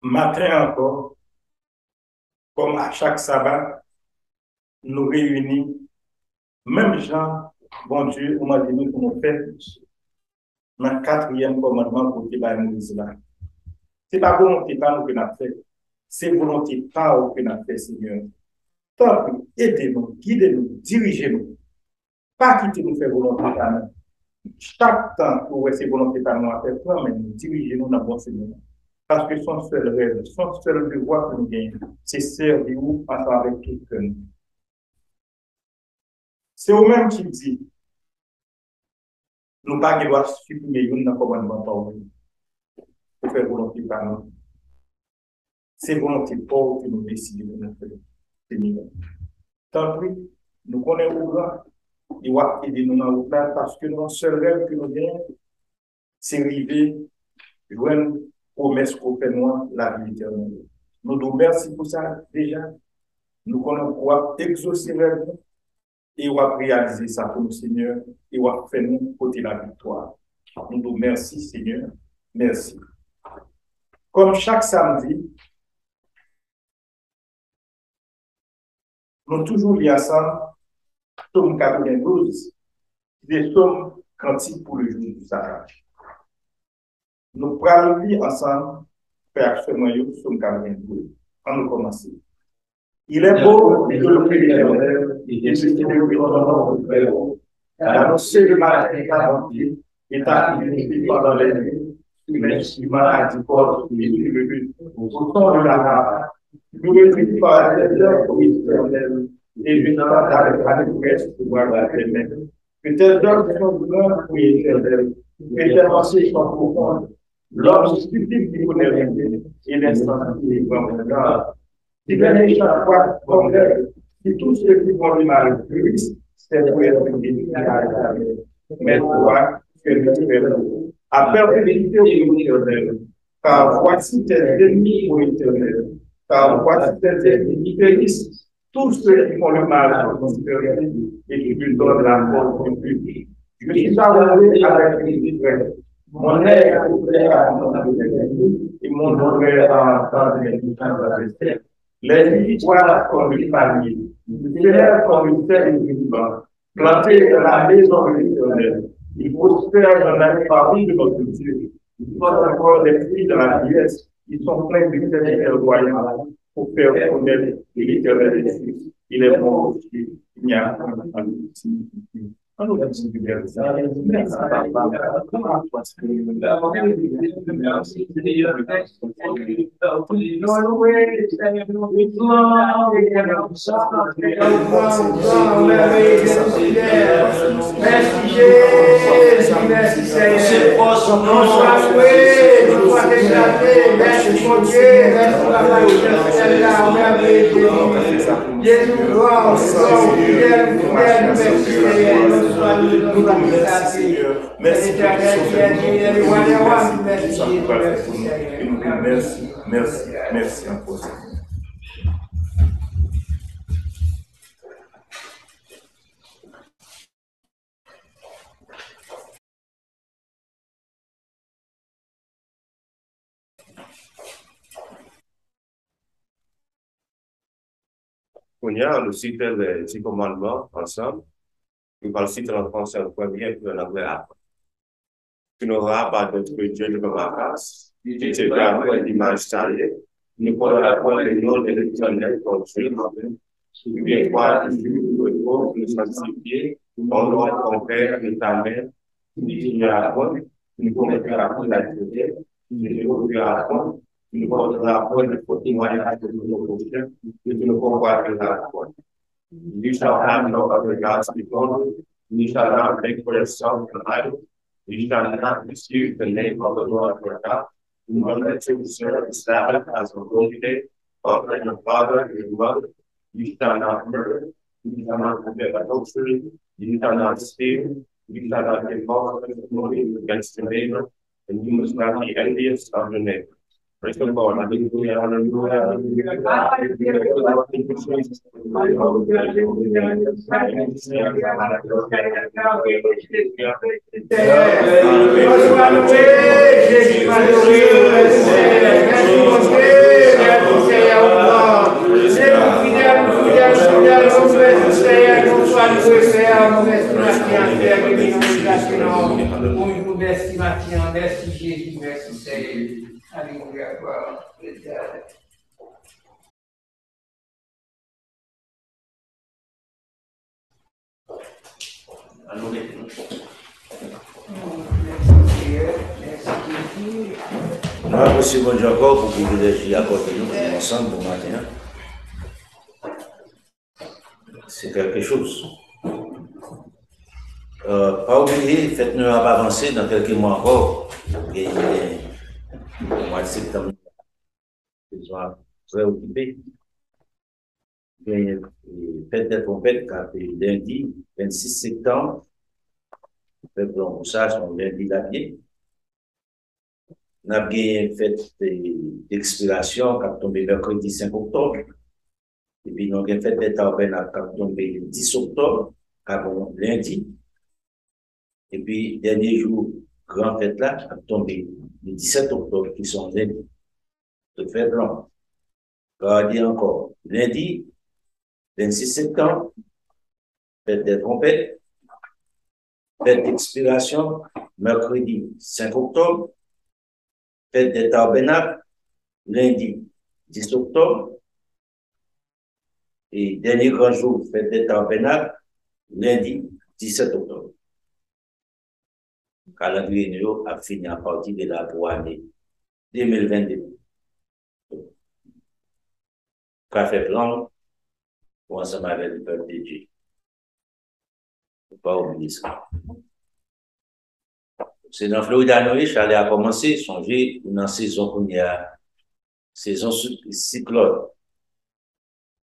Matin encore, comme à chaque sabbat, nous réunissons, même gens, bon Dieu, on m'a dit pour nous faire dans le quatrième commandement pour qu'il nous dise là. Ce n'est pas volonté pas nous que nous fait, c'est volonté pas nous que nous fait, Seigneur. Tant pis, aidez-nous, guidez-nous, dirigez-nous. Pas quitter nous faire volonté par nous. Chaque temps que vous ces volonté par nous à faire, mais dirigez-nous dans le bon Seigneur. Parce que son seul rêve, son seul devoir que nous gagnons, c'est servir ensemble avec tout que nous. C'est eux-mêmes qui disent, nous pas doit supprimer une dans le commandement par vous, pour faire volonté par nous. C'est volonté pour que nous décidons de nous faire. Seigneur. Tant pis, nous connaissons au grand, il va aider nous dans le plan parce que notre seul rêve que nous gagnons, c'est arriver, joindre promesse qu'on fait nous, la vie éternelle. Nous nous remercions pour ça déjà. Nous connaissons quoi exaucer rêve et on va réaliser ça pour nous, Seigneur, et on va faire nous côté la victoire. Nous nous remercions, Seigneur. Merci. Comme chaque samedi, nous toujours liés ensemble, Psaume 92, des psaumes cantiques pour le jour du sabbat. Nous prenons lire ensemble, Père Chemoyou, Psaume 92. On nous commence. Il est beau de louer l'Éternel et de célébrer ton nom au très haut, d'annoncer le matin garanti et ta fidélité pendant les nuits, sur l'instrument à du corps qui est levé au son de la harpe. Nous réjouissons par les heures pour l'Éternel et je n'en avec allégresse pour voir la main. Que tes œuvres sont grandes pour l'Éternel, que tes pensées sont profondes. L'homme stupide qui connaît rien et l'instant qui est grand regard. Si bien chaque fois comme si tous ceux qui font du mal réussissent, c'est pour être béni à la mais toi, que nous faisons. À perpétuité au éternel, car voici tes ennemis au éternel, car voici tes ennemis bénissent tous ceux qui font le mal à prospérité et qui lui donnent la mort au public. Je suis arrosé avec les frères. Mon œil a ouvert à mon avis et mon oreille a entendu les messages. Les victoires comme une famille, fiers comme une terre vivante, plantés dans la maison de l'Éternel. Ils prospèrent dans la famille de notre Dieu. Ils sont encore des filles de la vieillesse. Ils sont pleins de terre royale pour faire connaître l'Éternel des Fils. Il est bon aussi. Il n'y a pas de Merci encore. On y a le cite les 10 commandements ensemble. Nous allons citer en français le premier et en anglais après. Tu n'auras pas d'autre Dieu devant ma face. Tu te garderas l'image taillée. Ne prendras point le nom de l'Éternel ton Dieu. Tu viendras le pauvre, le sanctifier, ton nom, ton père et ta mère. Tu n'ignoreras point, tu ne commettras point la vérité, tu ne refuseras point, tu ne porteras point le faux témoignage de ton prochain, et tu ne convoiteras point. You shall have no other gods before me. You shall not make for yourself an idol. You shall not dispute the name of the Lord your God. Remember to observe the Sabbath as a holy day. Honor your father and your mother. You shall not murder. You shall not commit adultery. You shall not steal. You shall not give false testimony against your neighbor. And you must not be envious of your neighbor. Praise the Lord. Hallelujah. Merci Mathieu, merci Jésus, merci Seigneur. Alléluia, gloire. Merci bon Dieu encore pour le privilège accordé nous ensemble pour matin. C'est quelque chose. Pas oublier, faites-nous avancer dans quelques mois encore. Le mois de septembre, ils sont très occupés. Faites des trompettes, lundi 26 septembre, faites de l'embouchage, on lundi d'apied. On a bien fait d'expiration qui a tombé mercredi 5 octobre. Et puis, nous avons fait des tabernacles qui a tombé le 10 octobre, lundi. Et puis, dernier jour, grand fête là, a tombé le 17 octobre, qui sont lundi. De fête blanc. Regardez encore, lundi 26 septembre, fête des trompettes, fête d'expiration, mercredi 5 octobre, fête des tabernacles, lundi 10 octobre, et dernier grand jour, fête des tabernacles, lundi 17 octobre. Calendrier a fini à partir de la pour année 2022. Café blanc, pour ensemble avec le peuple de Dieu. Il ne faut pas oublier ça. C'est dans Florida, Charlie a commencé, songer une saison qu'on y a, saison cyclone.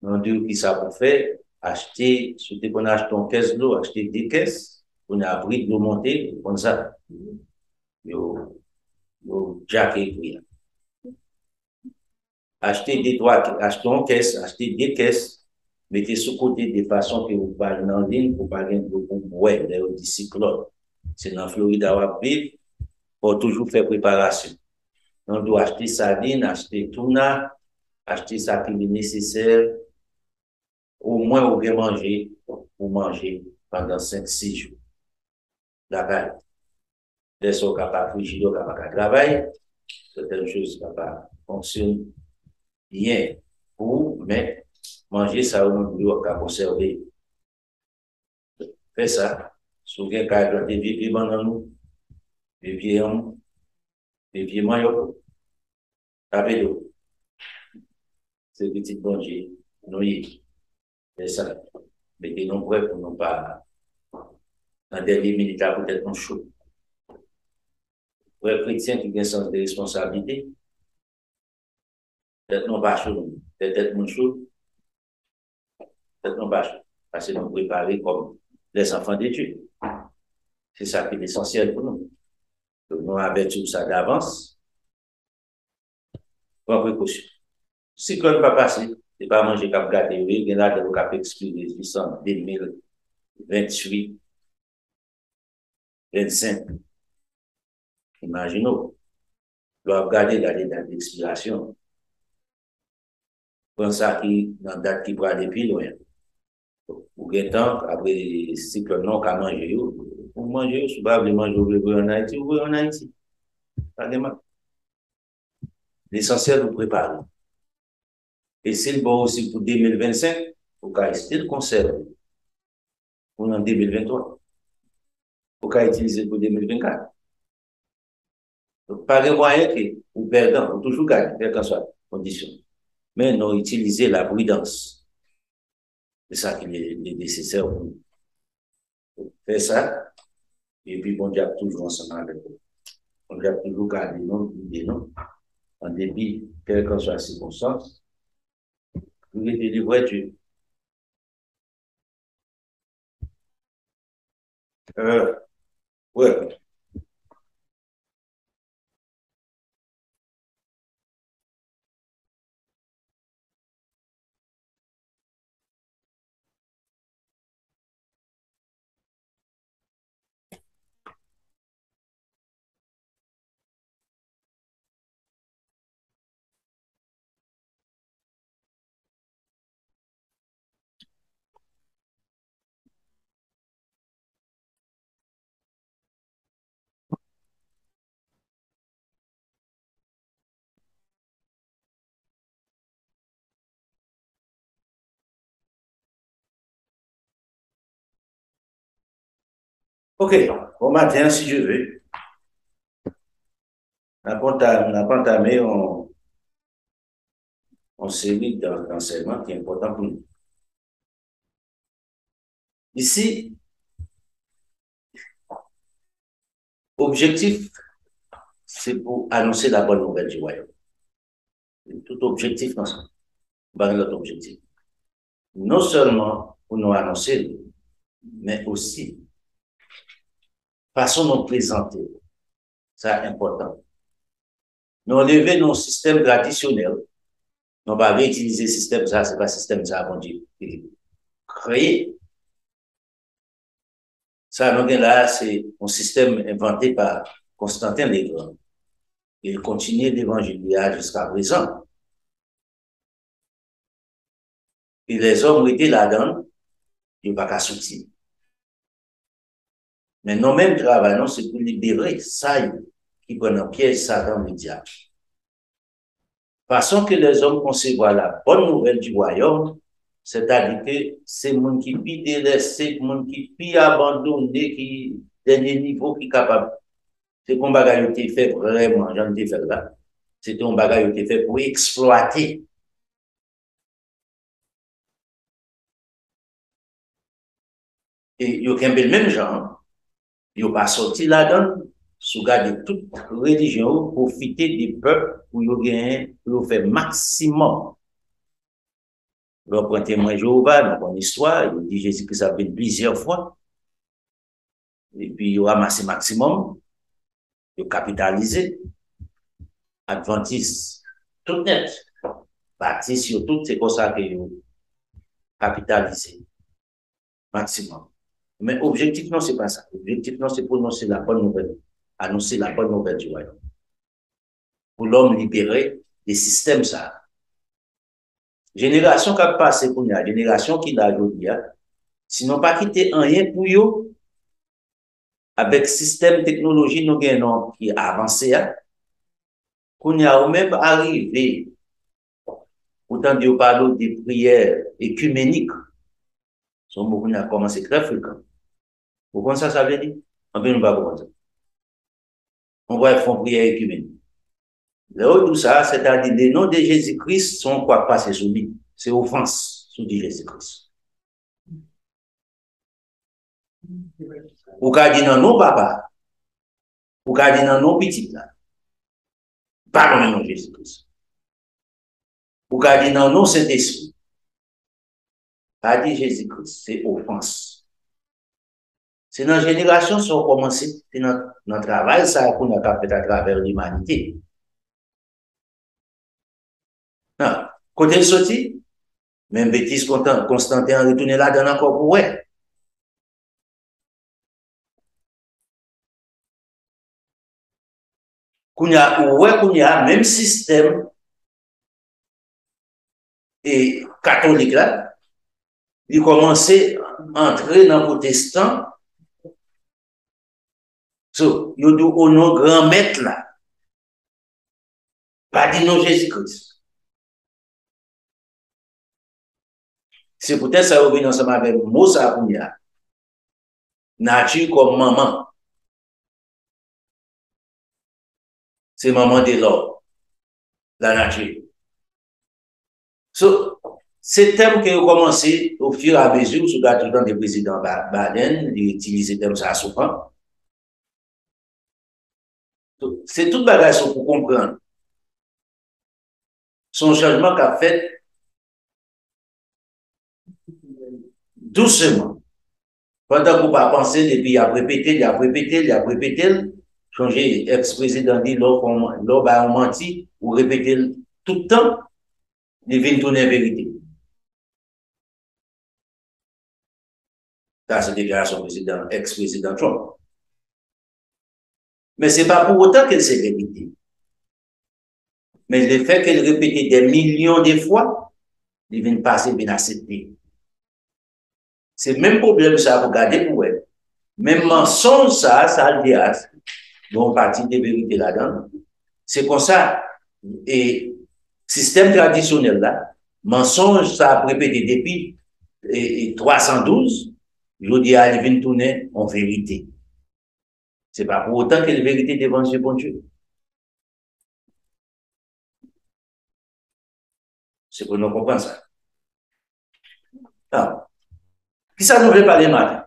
On dit qui ça pour faire, acheter, surtout qu'on achète une caisse d'eau, acheter des caisses, on a appris de l'eau monter, comme ça. Yo, Jack et puis. Acheter des toits, acheter une caisse, acheter des caisses, mettez sous côté de façon que vous parlez en ligne pour pas gagner beaucoup de bois, des cyclones. C'est dans Florida, on vivre pour toujours faire préparation. On doit acheter sardines, acheter tuna, acheter ça qui est nécessaire. Au moins, on peut manger, pour manger pendant 5-6 jours. D'accord. Les gens capables de frigider, capables de travailler, certaines choses capables fonctionnent bien pour, mais manger ça, on doit conserver. Fais ça. Souviens qu'à des vieux dans nous, des vieux hommes, des vieux maillots, avec l'eau. C'est petit manger, noyer. C'est ça. Mais des nombreux pour ne pas, dans des limites, peut-être non chaud. Pour les chrétiens qui ont un sens de responsabilité, peut-être non pas chaud, peut-être non chaud, peut-être non pas chaud. Parce que nous préparer comme les enfants de Dieu. C'est ça qui est essentiel pour nous. Donc, nous avons tout ça d'avance. Pas précaution. Si quand va passer, c'est pas manger comme gâté, il y en a qui ont expliqué 2028, 25. Imaginons, doivent garder la date d'expiration. Comme ça, qui, dans la date qui va depuis loin. Ou bien temps, après, si que non, qu'à manger, pour manger, je ne pas manger en Haïti, ou en Haïti. Ça demande. L'essentiel, vous préparez. Et c'est bon aussi pour 2025, pour qu'à rester le conserver. Pour en 2023. Pour qu'à utiliser pour 2024. Donc, pas de moyen que vous perdez, vous toujours gagner, quelle que soit la condition. Mais non, utiliser la prudence. C'est ça qui est nécessaire pour nous. Faire ça, et puis bon Dieu toujours ensemble avec vous. On doit toujours garder des noms, en dépit, quelle que soit la circonstance. Vous êtes livré Dieu. Ouais. Ok, au matin, si je veux, on a entamé en série d'enseignements qui est important pour nous. Ici, objectif, c'est pour annoncer la bonne nouvelle du royaume. Tout objectif dans ça. Notre objectif. Non seulement pour nous annoncer, mais aussi façon de nous présenter. C'est important. Nous enlever nos systèmes traditionnels. Nous pas utiliser le système ça, c'est pas le système ça qu'on dit. Créer. Ça, nous là, c'est un système inventé par Constantin le Grand. Il continue l'évangile jusqu'à présent. Et les hommes étaient là-dedans, ils n'ont pas qu'à sortir. Mais nous-mêmes travaillons, c'est pour libérer ça qui prend en piège Satan le diable. Façon que les hommes concevoir la bonne nouvelle du royaume, c'est-à-dire que c'est le monde qui pis délaissé, le monde qui pis abandonné, qui dernier niveau qui est capable. C'est un bagage qui est fait vraiment, j'en ai fait là. C'est un bagage qui est fait pour exploiter. Et il y a le même genre, il n'y a pas sorti là-dedans, sous garder toute religion, profiter des peuples pour gagner, pour faire maximum. Vous prenez témoin Jéhovah dans mon histoire, il dit Jésus-Christ a fait plusieurs fois. Et puis il ramasse maximum, il capitalisé. Adventiste, tout net. Baptiste, sur tout, c'est comme ça que il capitalisé. Maximum. Mais objectif, non, c'est pas ça. Objectif, non, c'est pour annoncer la bonne nouvelle. Annoncer la bonne nouvelle du royaume. Pour l'homme libéré des systèmes, ça. Génération qui a passé pour nous, génération qui l'a aujourd'hui, sinon pas quitter rien pour eux, avec système technologie, nous gagnons qui est avancé, qu'on y a même arrivé, autant de parler des prières écuméniques, son mot qu'on a commencé très fréquent. Vous comprenez ça veut dire? On ne peut pas comprendre ça. On va faire une prière écuménique. Là où tout ça, c'est-à-dire les noms de Jésus-Christ sont quoi passer sous lui. C'est offense sous Jésus-Christ. Ou qu'a dit non, non, papa. Ou qu'a dit non, non, petit là. Pas le nom de Jésus-Christ. Ou qu'a dit non, non, Saint-Esprit. Pas dit Jésus-Christ, c'est offense. C'est dans la génération qui ont commencé, c'est dans travail, ça qu'on a fait à travers l'humanité. Non. Côté sorti, même bêtise Constantin a retourné là-dedans encore pour ouais. Qu'on y a même système et catholique là, il commençait à entrer dans le protestant. So, il y a au nom grand maître là. Pas dit non Jésus-Christ. C'est peut-être ça revient ensemble avec Moussa Kounia. Nature comme maman. C'est maman de l'homme. La nature. So, c'est thème qui a commencé au fur et à mesure, sous le temps des présidents Biden, il utilisait thème ça souvent. So, c'est tout bagage pour comprendre. Son changement qu'a fait doucement. Pendant qu'on va penser, depuis il a répété, changer ex-président dit, l'on va mentir, ou répéter tout le temps, il vient tourner vérité. Ça, c'est déclaration ex-président Trump. Mais ce n'est pas pour autant qu'elle s'est vérité. Mais le fait qu'elle répète des millions de fois, il vient passer, bien accepter. C'est le même problème, ça, pour garder pour elle. Même mensonge, ça le dit, bon, partie de vérité là-dedans. C'est comme ça. Et système traditionnel là, mensonge, ça a répété depuis 312, je dis, il vient tourner en vérité. C'est pas pour autant que la vérité devant Dieu, bon Dieu. C'est pour nous comprendre ça. Alors, qui ça nous veut parler matin?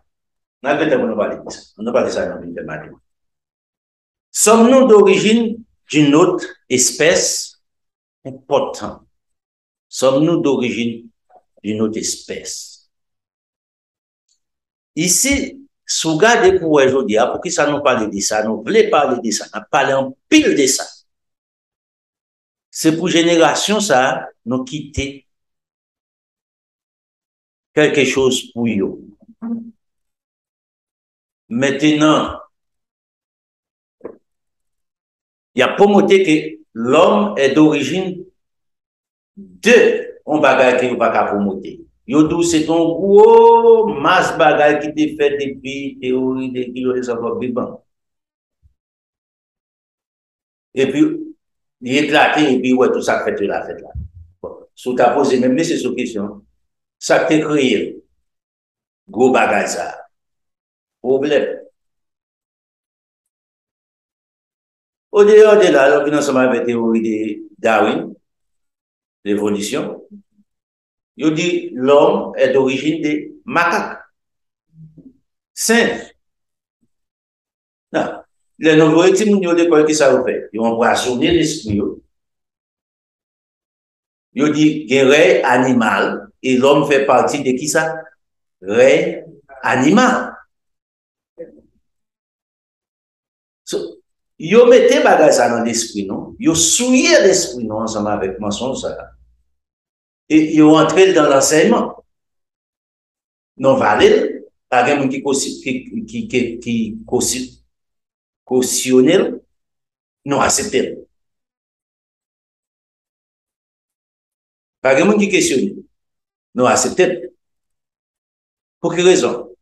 On a peut-être nous parler de ça. On a parlé de ça dans le matin. Sommes-nous d'origine d'une autre espèce importante? Sommes-nous d'origine d'une autre espèce? Ici, si vous regardez pour aujourd'hui, pour qui ça nous parle de ça, nous voulons parler de ça, nous parlons en pile de ça. C'est pour génération ça, nous quitter quelque chose pour eux. Maintenant, il y a promoté que l'homme est d'origine de un bagage qui n'est pas promoté. Yo c'est un gros masse bagage qui était fait depuis théorie des kilos des enfants vivants. Et puis, il est éclaté et puis ouais, tout ça fait la fête là. Bon. Si tu as posé même ces questions, ça t'est créé. Gros bagage ça. Problème. Au dehors de là, on ensemble avec la théorie de Darwin, l'évolution. Il dit l'homme est d'origine des macaques. Singe. Non. Les nouveaux petits moun yo l'école qui ça fait. Ils ont empoisonné l'esprit. Ils dit qu'il animal et l'homme fait partie de qui ça? Ré animal. So, yo mettez bagage ça dans l'esprit, non? Yo souillé l'esprit, non, ensemble avec mensonge ça. Et yo entré dans l'enseignement. Non valide, pas quelqu'un qui cautionne, non accepté. Pas quelqu'un qui questionne, non accepté. Pour quelle raison?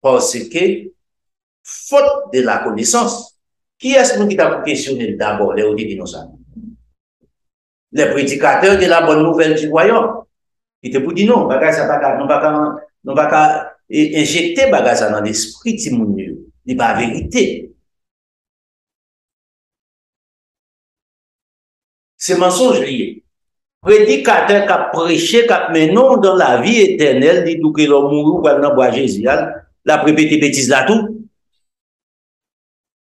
Parce que, faute de la connaissance, qui est-ce qui t'a questionné d'abord les innocents? Les prédicateurs de la bonne nouvelle du royaume. Ils te pour dire non, bagage ça non pas injecter bagage ça dans l'esprit de mon Dieu. C'est pas vérité. C'est mensonge lié. Prédicateur qui a prêché, qui a mené dans la vie éternelle, dit que l'homme mourut pour dans bois Jésus, la répété bêtise là tout.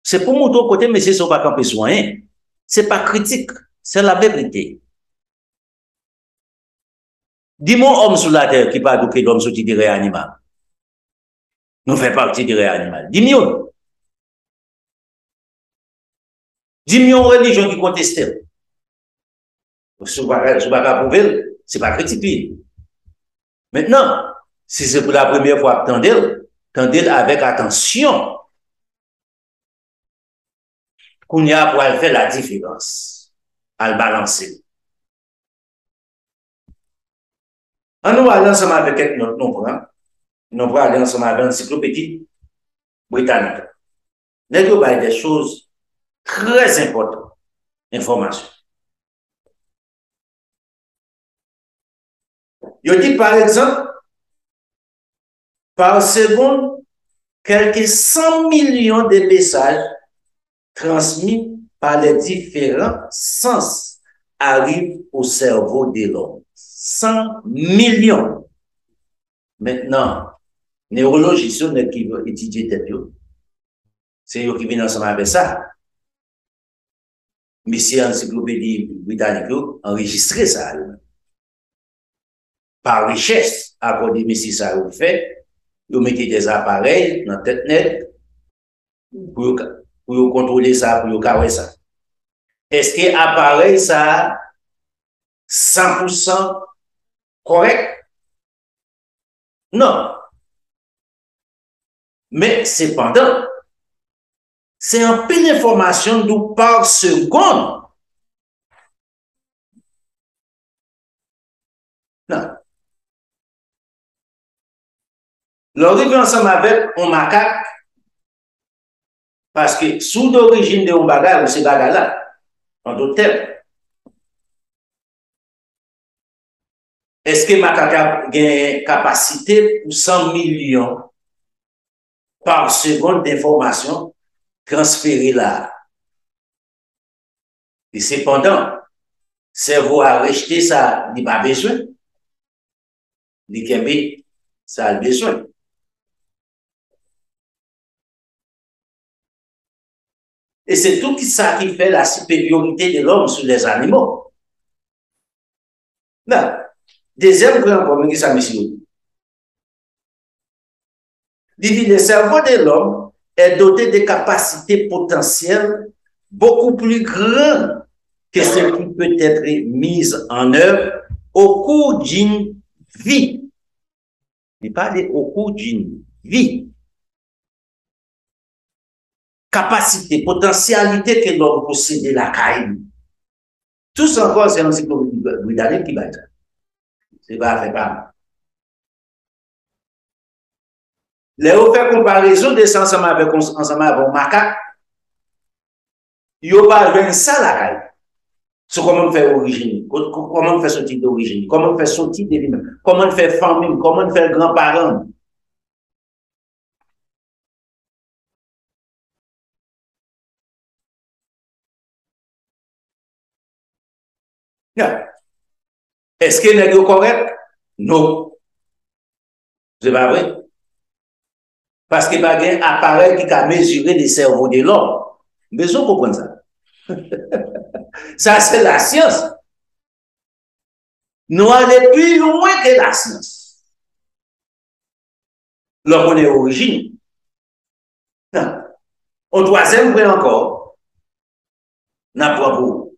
C'est pour mon côté, mais c'est pas camper soin. C'est pas critique, c'est la vérité. Dis-moi homme sur la terre qui parle que l'homme sorti de réanimal. Nous fait partie de réanimal. Dis-moi. Dis-moi religion qui conteste. Si vous ne pas prouver, c'est pas critique. Maintenant, si c'est pour la première fois que tendez avec attention. Qu'on y a pour faire la différence, à le balancer. En nous allant ensemble avec notre nombre, nous allons aller ensemble avec l'encyclopédie britannique. Nous avons des choses très importantes, informations. Je dis par exemple, par seconde, quelques 100 millions de messages transmis par les différents sens arrivent au cerveau de l'homme. 100 millions. Maintenant, neurologistes qui vont étudier tête, c'est eux qui viennent ensemble avec ça. Mais si l'encyclopédie britannique enregistré ça, par richesse, à cause de Messi ça vous fait, vous mettez des appareils dans la tête net pour contrôler ça, pour carrer ça. Est-ce que l'appareil ça 100% correct? Non. Mais cependant, c'est un peu d'information d'où par seconde. Non. L'origine ensemble avec un macaque, parce que sous d'origine de un bagage, c'est bagage là, en d'autres termes. Est-ce que macaque a une capacité pour 100 millions par seconde d'information transféré là. Et cependant, cerveau a rejeté ça, il n'a pas besoin. Il ça a besoin. Et c'est tout ça qui fait la supériorité de l'homme sur les animaux. Non. Deuxième point encore, mais ça, monsieur. Il dit, le cerveau de l'homme est doté de capacités potentielles beaucoup plus grandes que ce qui peut être mis en œuvre au cours d'une vie. Il parle au cours d'une vie. Capacité, potentialité que l'homme possède de la caille. Tout ça encore, c'est l'encyclopédie britannique qui va dire. C'est pas fait pas. Les on fait comparaison de ça ensemble avec un macaque. Il n'y a pas besoin ça la caille. C'est comment on fait origine, comment on fait sortir d'origine, comment on fait sortir de lui-même, comment on fait famille, comment on fait grands-parents. Est-ce qu'il est correct? Non. C'est pas vrai. Parce qu'il n'y a pas un appareil qui a mesuré le cerveau de l'homme. Mais vous comprenez ça? Ça, c'est la science. Nous allons plus loin que la science. Lorsqu'on est origine. Non. Au troisième point encore, n'a pas beaucoup.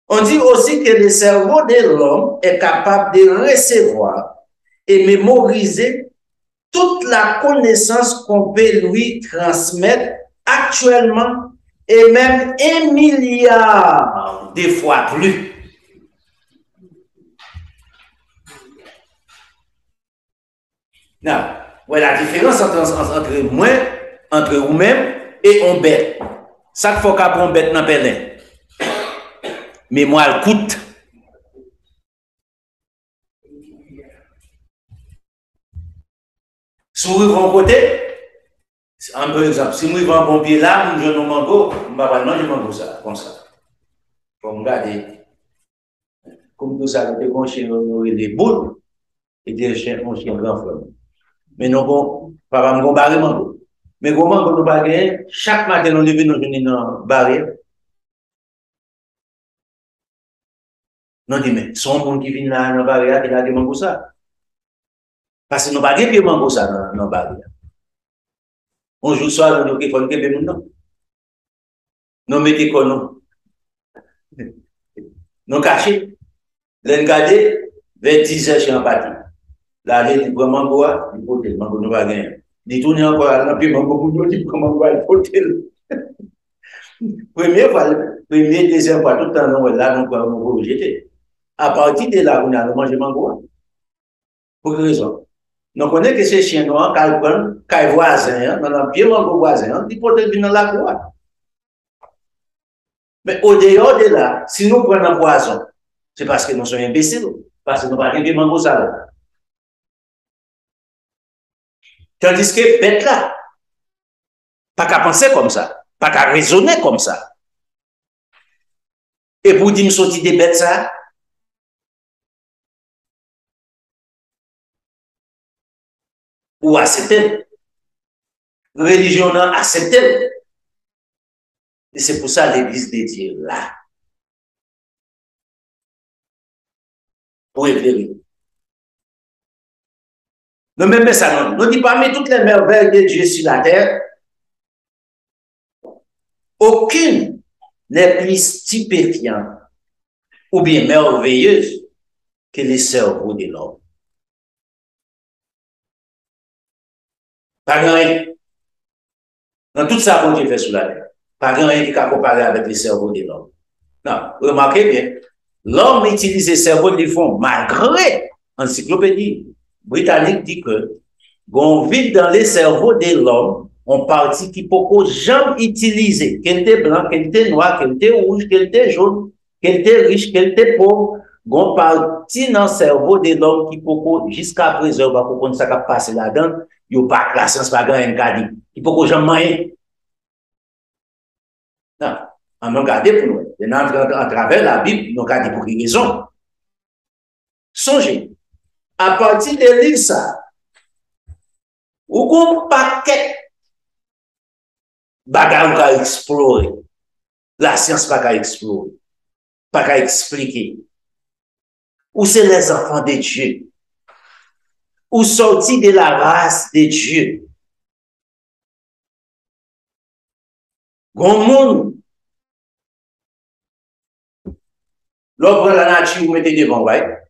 On dit aussi que le cerveau de l'homme est capable de recevoir et mémoriser toute la connaissance qu'on peut lui transmettre actuellement et même 1 milliard de fois plus. Non, voilà la différence entre moi, entre vous-même et on bête. Chaque fois qu'on bête dans Pelin. Mais moi, elle coûte. Si vous vivez côté, un peu exemple, si vous vivez un bon pied là, je ne mango, je ne vais pas manger ça, comme ça. Pour me garder. Comme tout ça, on chien des boules, et des chiens, on chien grand frère. Mais non, bon, papa me barrer mango. Mais comment on va gagner? Chaque matin, on lève nos jeunes dans barrière. Non, dis, mais son monde qui vient là dans la barrière, il a des mango ça. Parce que nous n'avons pas de mango ça dans la barrière. On joue soir, nous avons faut que nous nous mettons quoi nous. Nous cachons. L'un gardé, vers 10 heures chez un parti. Là, il dit, mango, il faut que mango nous va gagner. Il tourne encore à l'empire mango pour nous, il dit, mango, il faut que première fois, première, deuxième fois, tout le temps, nous, là, nous pouvons rejeter. À partir de là, on a mangé mango. Pour quelle raison? Nous connaissons que ces chiens noirs, quand ils voisins, dans l'empire mango voisin, ils peuvent venir dans la cour. Mais au dehors de là, si nous prenons un poison, c'est parce que nous sommes imbéciles, parce que nous n'avons pas de mango ça. Tandis que bête là, pas qu'à penser comme ça, pas qu'à raisonner comme ça. Et pour dire me sortir des bêtes ça, ou accepter. Religion accepter. Et c'est pour ça l'église de Dieu là. Pour éclairer. Nous même ça, nous dit parmi toutes les merveilles de Dieu sur la terre, aucune n'est plus stupéfiante ou bien merveilleuse que le cerveau de l'homme. Pas rien. Dans tout ça, Dieu fait sur la terre. Pas rien qui a comparé avec le cerveau de l'homme. Non, remarquez bien, l'homme utilise le cerveau de fond malgré l'encyclopédie britannique dit que on vit dans le cerveau de l'homme en partie qui peut jamais utiliser, qu'elle était blanc, qu'elle était noir, qu'elle était rouge, qu'elle était jaune, qu'elle était riche, qu'elle était pauvre, on partie dans le cerveau de l'homme qui peut jusqu'à présent, va comprendre ça qui passe là-dedans, il n'y a pas la science, pas grand-chose, il peut jamais Non, on a regardé pour nous. Et à travers la Bible, nous regardons pour une raison. Songez, à partir de livre ça, ou un paquet bagages à explorer. La science pas qu'à explorer, pas qu'à expliquer. Ou c'est les enfants de Dieu, ou sortis de la race de Dieu. Grand monde, l'on la nature, vous mettez devant, ouais.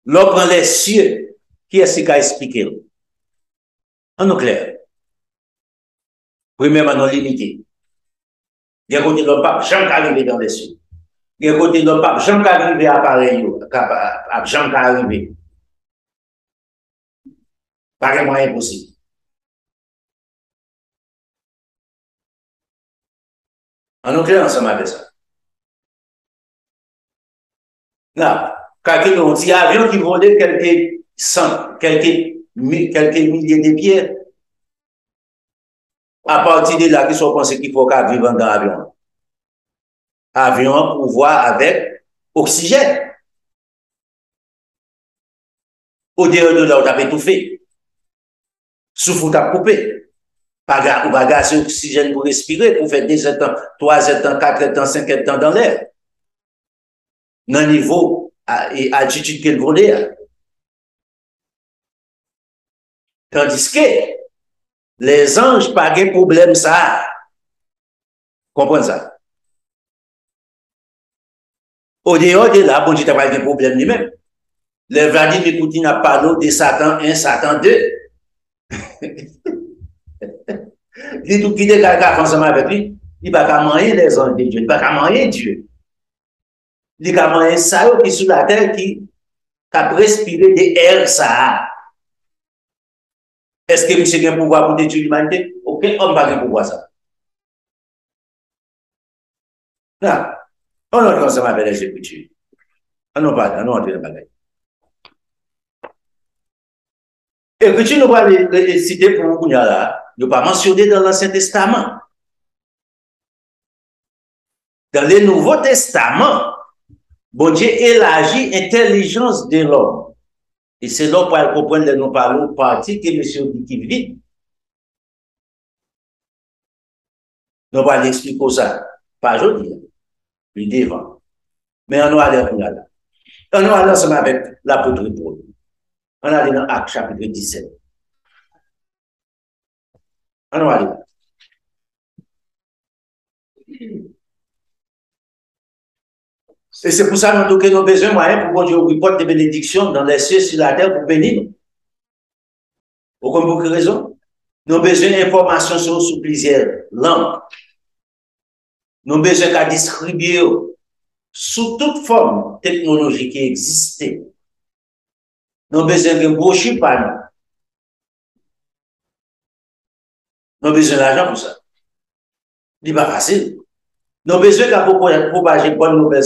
L'on les cieux, qui est-ce qui a expliqué? En clair. Premièrement, non limité. Il y a côté l'on pas jamais arrivé dans les cieux. Il y a côté l'on pas jamais arrivé à pareil, jamais arrivé. Pas moyen possible. En clair, ensemble avec ça. Là, quand on dit avion qui volait quelques milliers de pieds, à partir de là, qui sont pensés qu'il faut qu'à vivre dans l'avion. Avion pour voir avec oxygène. Au dehors de là, on a étouffé. Souffle, on coupé. Pas gaz oxygène pour respirer, pour faire 2 ans, 3 ans, 4 ans, 5 ans dans l'air. Dans le niveau et altitude qu'elle volait. Tandis que les anges, pas de problème, ça. Comprenez ça? Au dehors de là, bon Dieu n'a pas de problème lui-même. Le Vladimir Poutine a parlé de Satan 1, Satan 2. Il tout qui décale ensemble avec lui, il va pas manger les anges de Dieu, il va pas manger Dieu. Il va manger ça qui est sur la terre qui a respiré des airs ça. Est-ce que monsieur a un pouvoir pour détruire l'humanité? Aucun homme n'a un pouvoir ça. Non. On a ensemble avec les Écritures. On n'a pas, on n'a pas de bagaille. Écriture, nous va les citer pour vous, là. Nous pas mentionné dans l'Ancien Testament. Dans le Nouveau Testament, bon Dieu élargit l'intelligence de l'homme. Et c'est là pour comprendre que nous parlons partie que monsieur dit qui vit. Nous allons l'expliquer ça. Pas aujourd'hui, puis devant. Mais on va aller là. On va aller ensemble avec l'apôtre Paul. On va aller dans Actes chapitre 17. On va aller là. Et c'est pour ça que nous avons besoin de moyens pour que Dieu porte des bénédictions dans les cieux sur la terre pour bénir nous. Pour quelle raison? Nous avons besoin d'informations sur plusieurs langues. Nous avons besoin de distribuer sous toute forme technologique qui existe. Nous avons besoin de brochures par nous. Nous avons besoin d'argent pour ça. Ce n'est pas facile. Nous avons besoin de propager bonne nouvelle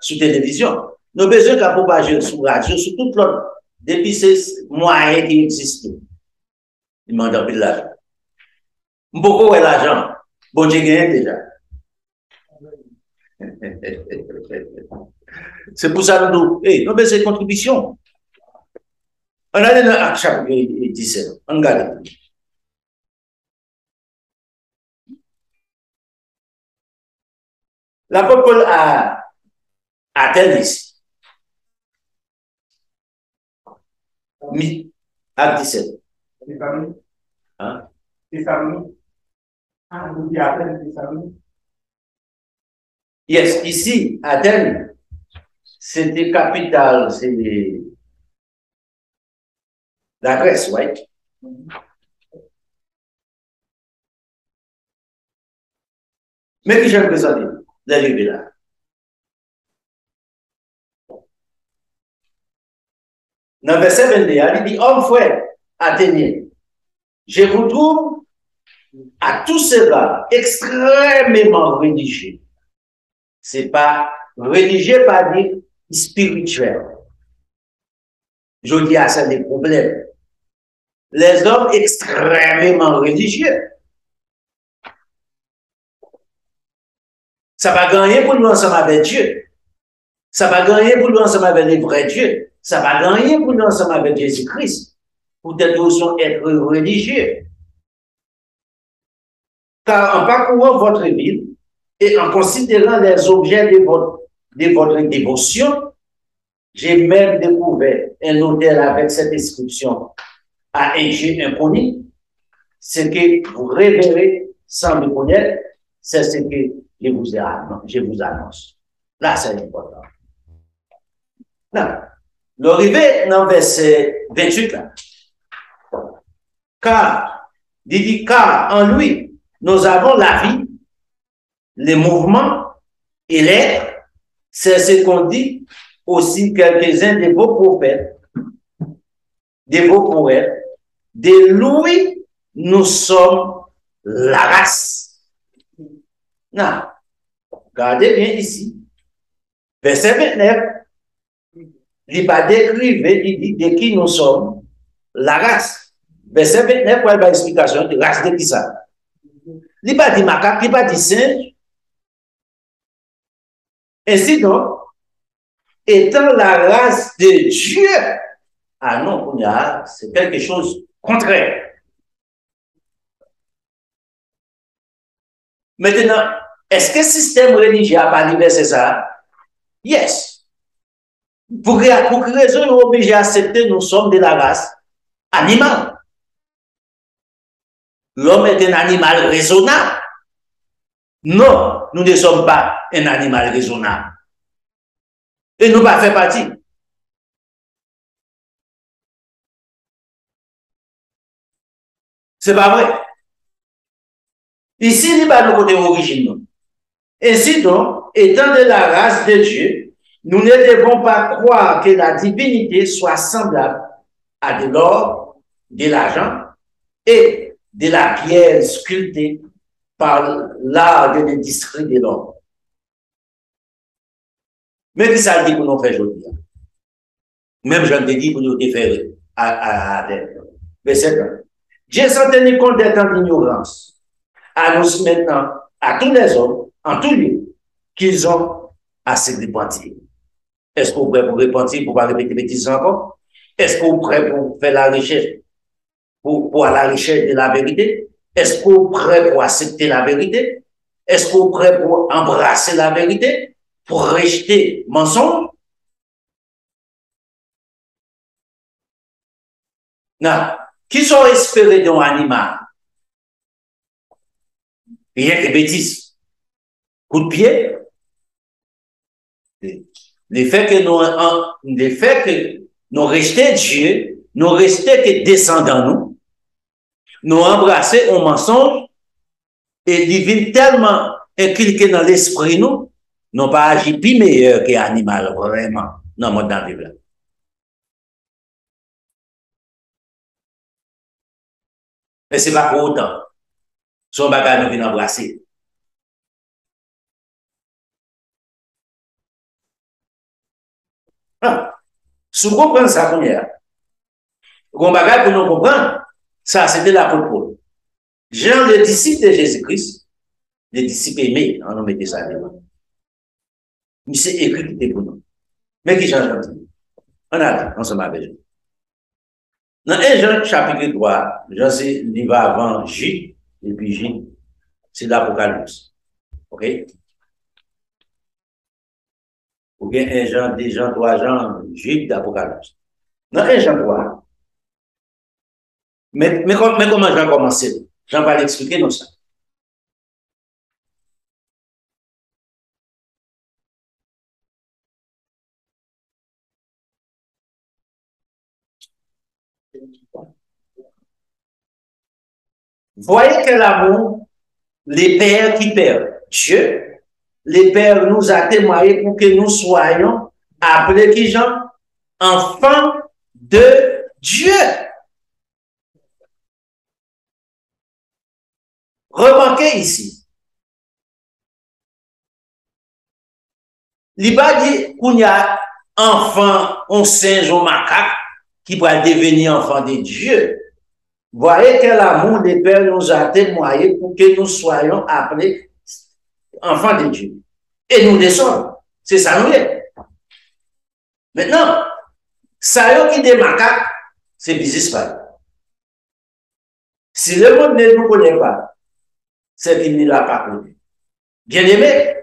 sur télévision. Nous avons besoin de propager sur radio, sur toute l'autre. Depuis ces moyens qui existent. Il m'a demandé de l'argent. Beaucoup de l'argent. Bon, j'ai gagné déjà. C'est pour ça que nous avons besoin de contribution. On a dans Actes chapitre 17. On regarde. L'apôtre Paul a Athènes ici. Acte 17. Hein? Yes, ici, Athènes, c'était capitale, c'est la Grèce, right? Mais que j'ai présenté, l'arrivée là. Dans le verset 22, il dit, homme frère, Athénien, je vous trouve à tous ceux-là extrêmement religieux. C'est pas religieux, pas dire spirituel. Je dis à ça des problèmes. Les hommes extrêmement religieux. Ça va gagner pour nous ensemble avec Dieu. Ça va gagner pour nous ensemble avec les vrais dieux. Ça va gagner pour nous ensemble avec Jésus-Christ. Peut-être aussi être religieux. Car en parcourant votre ville et en considérant les objets de votre dévotion, j'ai même découvert un hôtel avec cette inscription à un Dieu inconnu. Ce que vous révérez sans me connaître, c'est ce que je vous annonce. Là, c'est important. Là, l'arrivée dans verset 28, là. Car en lui, nous avons la vie, les mouvements et l'être. C'est ce qu'on dit aussi quelques-uns de vos prophètes, de vos poètes. De lui, nous sommes la race. Non. Regardez bien ici. Verset 29. Il va décrire, il dit de qui nous sommes la race. Verset 29, il va explication de race de qui ça. Il va dire macaque, il va dire singe. Ainsi donc, étant la race de Dieu, ah non, c'est quelque chose de contraire. Maintenant, est-ce que le système religieux a pas dit c'est ça? Yes. Pour quelle raison ils sont obligés d'accepter nous sommes de la race animale? L'homme est un animal raisonnable. Non, nous ne sommes pas un animal raisonnable. Et nous ne pas faire partie. C'est pas vrai. Ici, il n'y a pas de côté original. Ainsi donc, étant de la race de Dieu, nous ne devons pas croire que la divinité soit semblable à de l'or, de l'argent et de la pierre sculptée par l'art de l'industrie de l'homme. Mais qui ça dit pour nous faire aujourd'hui? Même je l'ai dit pour nous déférer à terre. Verset 1. Dieu s'en tenu compte des temps d'ignorance. Annonce maintenant à tous les hommes, en tout lieu, qu'ils ont à se repentir. Est-ce que vous êtes prêts pour repentir, pour ne pas répéter bêtises encore? Est-ce que vous êtes prêts pour faire la recherche, pour à la recherche de la vérité? Est-ce que vous êtes prêts pour accepter la vérité? Est-ce que vous êtes prêts pour embrasser la vérité? Pour rejeter mensonge? Non. Qui sont espérés d'un animal? Rien que bêtises. Coup de pied. Le fait que nous rejetons Dieu, nous restons que descendants nous embrasser un mensonge et divine tellement inculqué dans l'esprit nous, n'ont pas agi plus meilleur que l'animal, vraiment, dans le monde dans le Bible. Mais ce n'est pas pour autant. Son bagage nous vient embrasser. Si vous comprenez ça, première, vous bagage pour nous comprendre, ça c'était l'apôtre Paul. Jean, le disciple de Jésus-Christ, le disciple aimé, on nous mettait ça devant. Mais c'est écrit qui pour nous. Mais qui change comme ça? On a ensemble avec Jean. Dans 1 Jean chapitre 3, Jean c'est il va avant J, et puis J, c'est l'Apocalypse. OK? Ou bien 1 Jean, 2 Jean, 3 Jean, J, d'Apocalypse. Dans 1 Jean 3, mais comment Jean commence? Jean va l'expliquer nous ça. Voyez que l'amour, les pères qui perdent Dieu, les pères nous a témoigné pour que nous soyons appelés qui gens? Enfants de Dieu. Remarquez ici. Il va dire qu'on y a enfant, un singe, un macaque qui va devenir enfant de Dieu. Voyez que l'amour des pères nous a témoigné pour que nous soyons appelés enfants de Dieu. et nous descendons. C'est ça nous est. Maintenant, ça y est qui des macaques, c'est business pas. Si le monde ne nous connaît pas, c'est qu'il ne l'a pas connu. Bien aimé,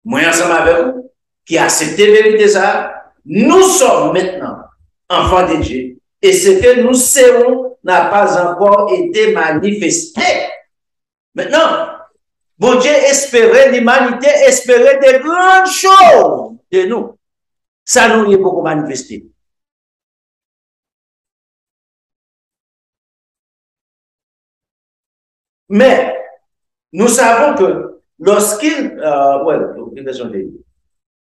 moi ensemble avec vous, qui acceptez la vérité ça, nous sommes maintenant enfants de Dieu. Et ce que nous serons n'a pas encore été manifesté. Maintenant, bon Dieu espérait, l'humanité espérait de grandes choses de nous. Ça nous est beaucoup manifesté. Mais nous savons que lorsqu'il,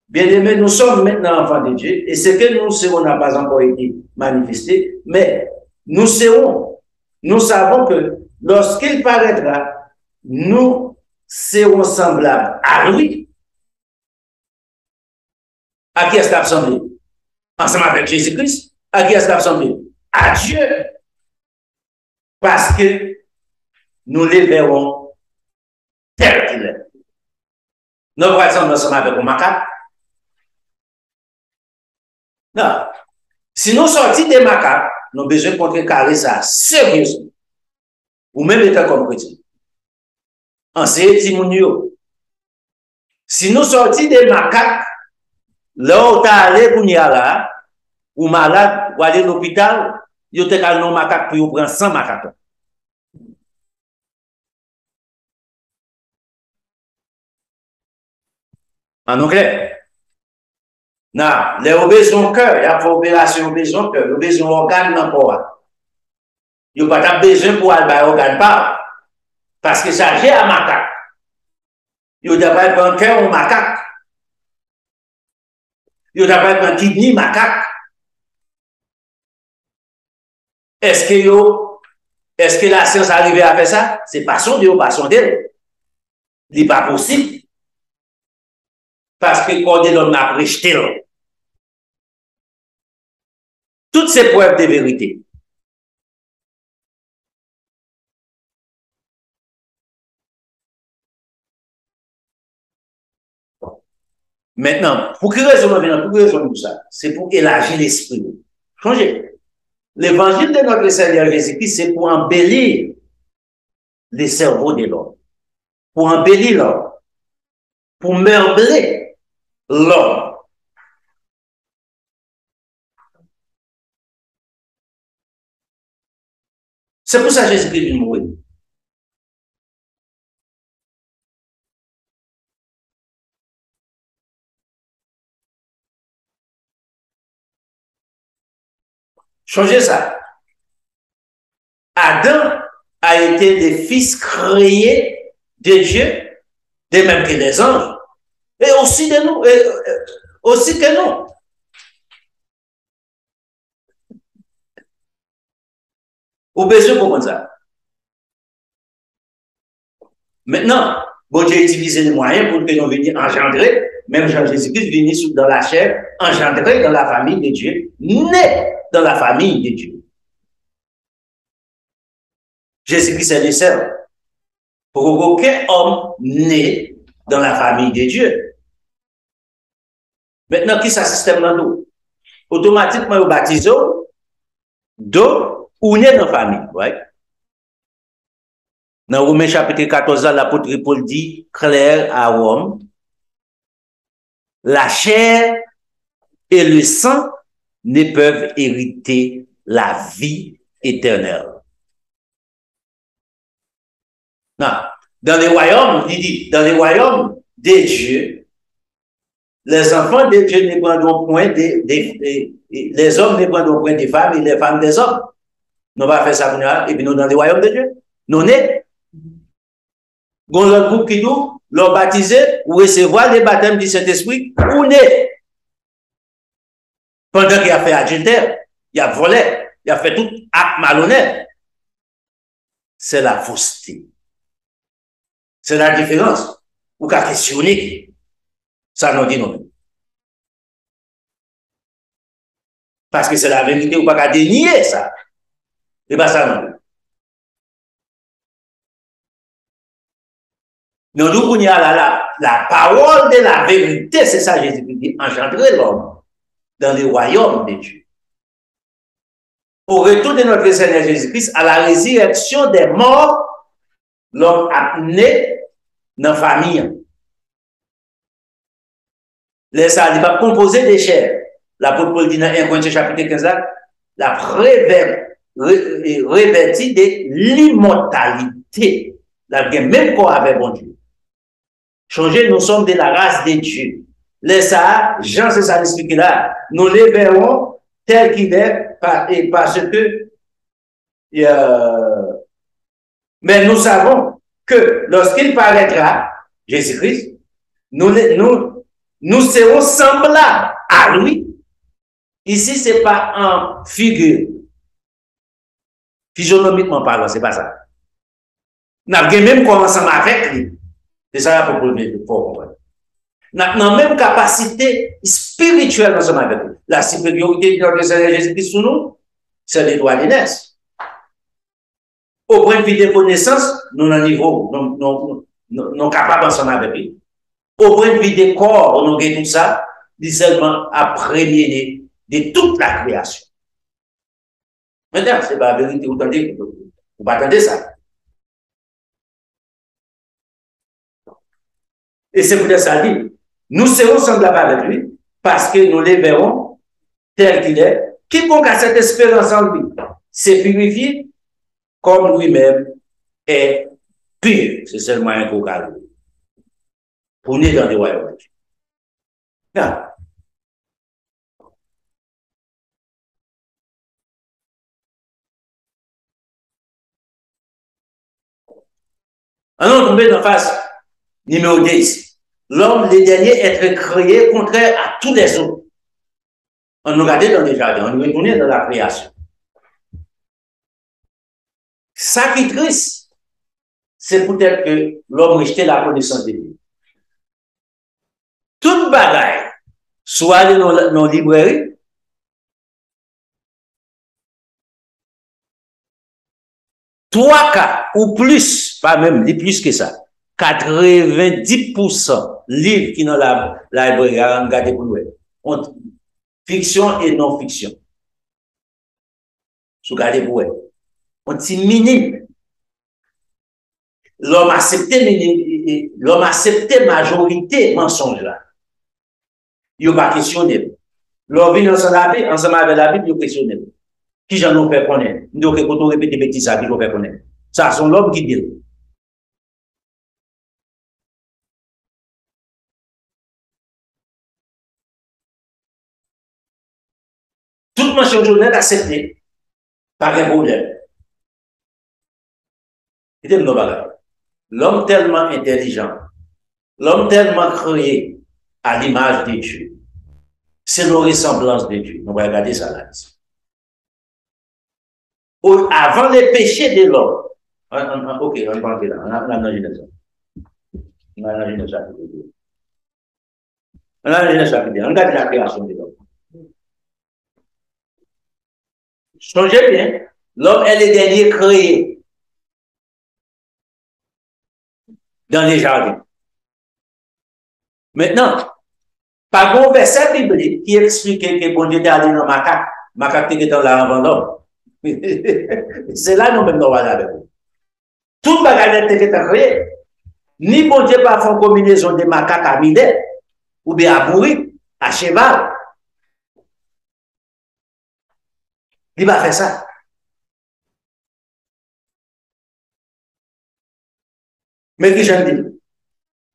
bien aimé, nous sommes maintenant enfants de Dieu, et ce que nous serons n'a pas encore été manifesté, mais nous savons que lorsqu'il paraîtra, nous serons semblables à lui. À qui est-ce qu'il a semblé? Ensemble avec Jésus-Christ. À qui est-ce qu'il a semblé? À Dieu. Parce que nous les verrons tel qu'il est. Nous par exemple ensemble avec un macaque. Non. Si nous sortons des macaques, nous avons besoin de contrecarrer ça sérieusement. Ou même étant comme chrétien. Enseigner Timounio. Si nous sortons des macaques, là où tu as allé pour y aller, ou malade, ou aller à l'hôpital, il y a un macaque pour prendre 100 macaques. En anglais. Non, les besoin cœur, il y a une opération besoin cœur, le besoin organe dans le corps. Il n'y a pas besoin pour aller organe pas. Parce que ça j'ai un macaque. Il y a pas un cœur au macaque. Il y a pas un kidney macaque. Est-ce que la science arrive à faire ça? C'est pas son Dieu, pas son Dieu. Il n'est pas possible. Parce que quand l'homme a rejeté toutes ces preuves de vérité. Maintenant, pour quelle raison ça? C'est pour élargir l'esprit. Changez. L'évangile de notre Seigneur Jésus-Christ, c'est pour embellir les cerveaux de l'homme. Pour embellir l'homme. Pour meubler l'homme. C'est pour ça que Jésus-Christ est mourir. Changez ça. Adam a été le fils créé de Dieu, de même que les anges, et aussi de nous, aussi que nous. Au besoin pour ça. Maintenant, bon Dieu a utilisé les moyens pour que nous venions engendrer, même Jean-Jésus-Christ venu dans la chair, engendré dans la famille de Dieu, né dans la famille de Dieu. Jésus-Christ est le seul. Pour aucun homme né dans la famille de Dieu. Maintenant, qui est ce système dans nous? Automatiquement, au baptisé, d'eau, ou né dans la famille. Ouais. Dans Romains chapitre 14, l'apôtre Paul dit clair à Rome, la chair et le sang ne peuvent hériter la vie éternelle. Non. Dans les royaumes, il dit, dans les royaumes de Dieu, les enfants de Dieu ne prendront point les hommes ne prendront point des femmes et les femmes des hommes. Nous va faire ça, et puis nous dans les royaumes de Dieu. Nous n'est. Dans le groupe qui nous, l'ont baptisé ou recevoir les baptêmes du Saint-Esprit, ou n'est. Pendant qu'il a fait adultère, il a volé, il a fait tout acte malhonnête. C'est la fausseté. C'est la différence. Ou qu'à questionner. Ça nous dit non. Parce que c'est la vérité, ou pas qu'à dénier ça. Et pas ça non. Nous nous qu'on y a la parole de la vérité, c'est ça Jésus-Christ dit, engendrer l'homme dans le royaume de Dieu. Au retour de notre Seigneur Jésus-Christ, à la résurrection des morts, l'homme a né dans la famille. Les ça, il va composer des chairs. L'apôtre Paul dit dans 1 Corinthiens chapitre 15, la revêtit de l'immortalité. La même corps avec bon Dieu. Changer, nous sommes de la race de Dieu. Les ça, Jean c'est ça l'explique là. Nous les verrons tel qu'il est, parce que mais nous savons que lorsqu'il paraîtra, Jésus-Christ, nous serons semblables à lui. Ici, c'est pas en figure. Physionomiquement parlant, c'est pas ça. Nous avons même commencé avec lui. C'est ça la problème. Nous avons même capacité spirituelle ensemble avec lui. La supériorité de notre Seigneur Jésus-Christ sous nous, c'est les droits d'aînesse. Au point de vue de connaissance, nous avons un niveau, nous sommes capables ensemble avec lui. Au point de vue des corps, nous avons tout ça, c'est seulement après de toute la création. Maintenant, ce n'est pas la vérité, vous ne attendez ça. Et c'est pour ça qu'il dit, nous serons semblables avec lui, parce que nous les verrons tel qu'il est. Quiconque a cette espérance en lui, s'est purifié comme lui-même est pur. C'est seulement un coca pour naître dans les royaumes de Dieu. Non. Alors, on tombe dans face numéro 10. L'homme, le dernier, être créé contraire à tous les autres. On nous regardait dans les jardins, on nous retournait dans la création. Ça qui est triste, c'est peut-être que l'homme rejetait la connaissance de Dieu. Toute bagaille, soit dans nos librairies, trois cas ou plus, pas même, plus que ça, 90% livres qui dans la librairie, regardez pour nous, fiction et non-fiction. Sous regardez pour vous, on dit minime. L'homme accepté majorité mensonge là. Il n'a pas questionné. L'homme vient ensemble avec la Bible, il questionne. Qui j'en ai fait connaître? Donc, quand on répète des bêtises, ça, il faut faire connaître. Ça, c'est l'homme qui dit. Toute mention journée acceptée par un problème. L'homme tellement intelligent, l'homme tellement créé à l'image de Dieu, c'est nos ressemblances de Dieu. On va regarder ça là. Avant les péchés de l'homme, ok, on va entrer là, on a la Genèse. On a la Genèse chapitre 2. On a la Genèse chapitre 2. On regarde la création de l'homme. Changez bien, l'homme est le dernier créé dans les jardins. Maintenant, par un verset biblique qui explique que bon Dieu est allé dans macaque qui est dans la avant l'homme. C'est là nous-mêmes nous allons avec vous. Toute bagarre qui est créée, ni bon Dieu pas faire combinaison de macaques à millet, ou bien à bourri, à cheval. Il va faire ça. Mais qui j'en dis?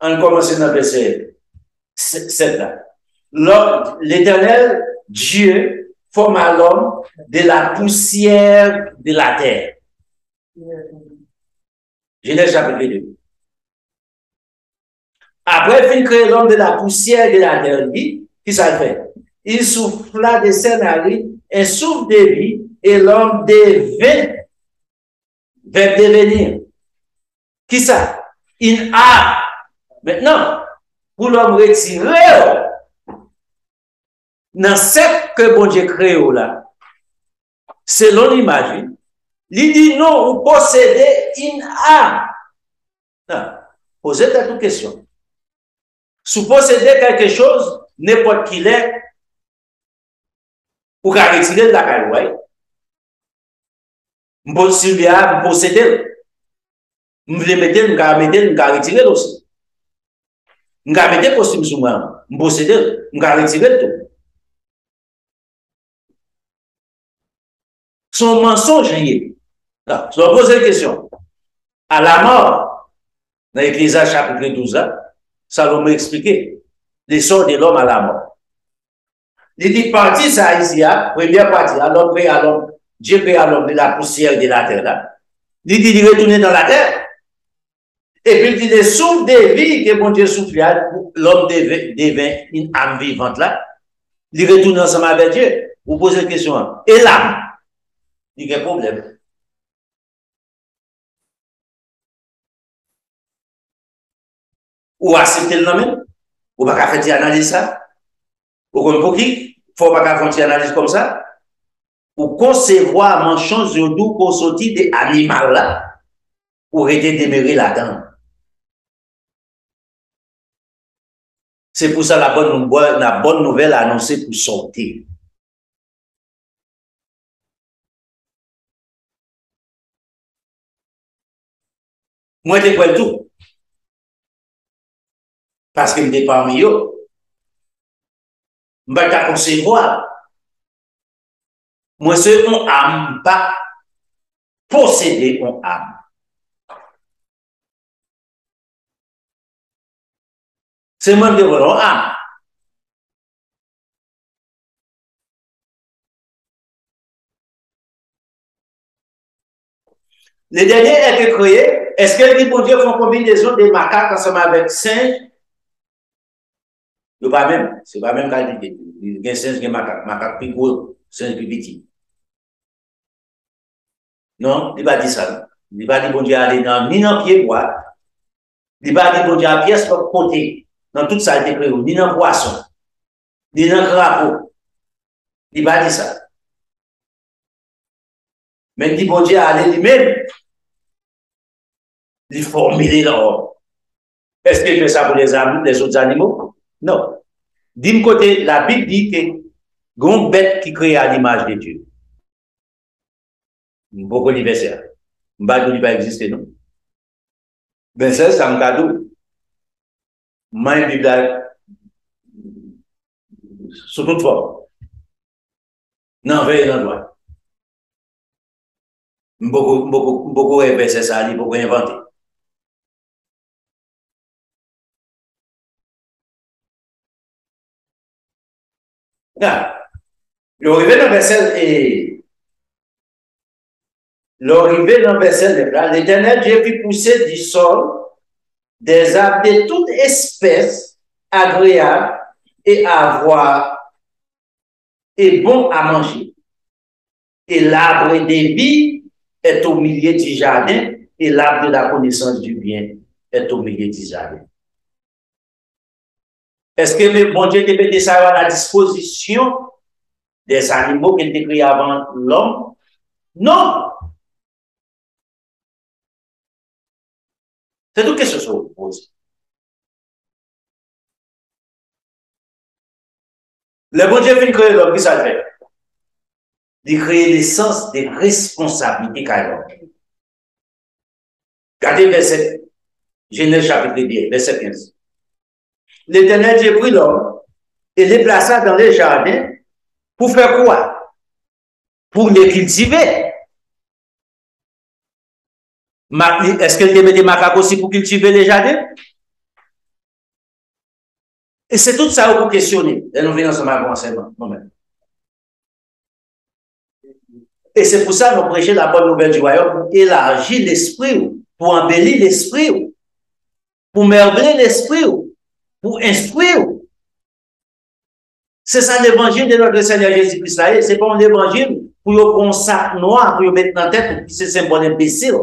On commence dans le verset 7 là. L'Éternel, Dieu, forma l'homme de la poussière de la terre. Genèse chapitre 2. Après, il crée l'homme de la poussière de la terre. Qui ça fait? Il souffla de ses narines un souffle de vie et l'homme devint devenir. Qui ça? Une âme. Maintenant, pour l'homme retiré, dans ce que bon Dieu crée là, selon l'image, il dit non, vous possédez une âme. Non. Posez toute question. Si vous possédez quelque chose, n'importe qui l'est, vous pouvez retirer de la caille. Vous possédez. Vous voulez mettre, vous pouvez retirer aussi. Vous pouvez mettre costume sur moi. Vous possédez, vous pouvez retirer tout. Son mensonge lié. Je vais poser une question. À la mort, dans l'Ecclésiaste chapitre 12, Salomon expliqué les sorts de l'homme à la mort. Il dit partie ça ici, première partie, l'homme créé à l'homme, Dieu créé à l'homme de la poussière de la terre. Là. Il dit de retourner dans la terre. Et puis il dit les souffles de vie que mon Dieu souffle, l'homme devient une âme vivante là. Il retourne ensemble avec Dieu. Vous posez la question. Et l'âme? Il y a un problème. Ou accepter le nom, ou pas faire une analyse ça, ou comme pour qui, faut pas faire une analyse comme ça, ou concevoir mon chance de doux pour sortir des animaux là, ou arrêter demeurer là-dedans. C'est pour ça la bonne nouvelle annoncée pour sortir. Moi, je crois tout. Parce que je suis parmi eux. Je ne vais pas concevoir. Moi, c'est une âme, pas posséder une âme. C'est moi qui veux une âme. Le dernier a été créé. Est-ce que les bon Dieu font combinaison des macaques ensemble avec singes? C'est pas même. C'est pas même qualité. Il y a un singe qui est macaque. Macaque plus gros, singe plus petit. Non, il va dire ça. Il va dire bon Dieu aller dans ni dans pied droit. Il va dire bon Dieu à pièce pour côté. Dans tout ça, il est créé. Ni dans poisson. Ni dans crapaud. Il va dire ça. Mais il dit bon Dieu aller lui-même. Il formule là. Est-ce qu'il fait ça pour les autres animaux? Non. D'un côté, la Bible dit que une bête qui crée à l'image de Dieu. Beaucoup d'universitaires. Je ne vais pas exister, non. Mais ça, c'est un cadeau. Moi, une Bible, sous toute forme. Non, veille dans le droit. Beaucoup répéter ça, beaucoup inventer. L'arrivée dans le verset, l'Éternel Dieu fit pousser du sol des arbres de toute espèce agréables et à voir et bon à manger. Et l'arbre des vies est au milieu du jardin et l'arbre de la connaissance du bien est au milieu du jardin. Est-ce que le bon Dieu devait ça à la disposition des animaux qui étaient créés avant l'homme? Non. C'est tout question que vous posez. Le bon Dieu vient créer l'homme, qui ça fait? De créer l'essence des responsabilités qu'a l'homme. Regardez verset, Genèse chapitre 10, verset 15. L'Éternel Dieu prit l'homme et le plaça dans les jardins pour faire quoi? Pour les cultiver. Est-ce qu'elle devait des macaques aussi pour cultiver les jardins? Et c'est tout ça pour questionner. Et nous venons ensemble à l'enseignement. Et c'est pour ça que nous prêchons la bonne nouvelle du royaume pour élargir l'esprit, pour embellir l'esprit, pour meubler l'esprit, pour instruire. C'est ça l'évangile de notre Seigneur Jésus-Christ. C'est pas un évangile pour prendre un sac noir, pour mettre dans la tête, pour c'est un bon imbécile.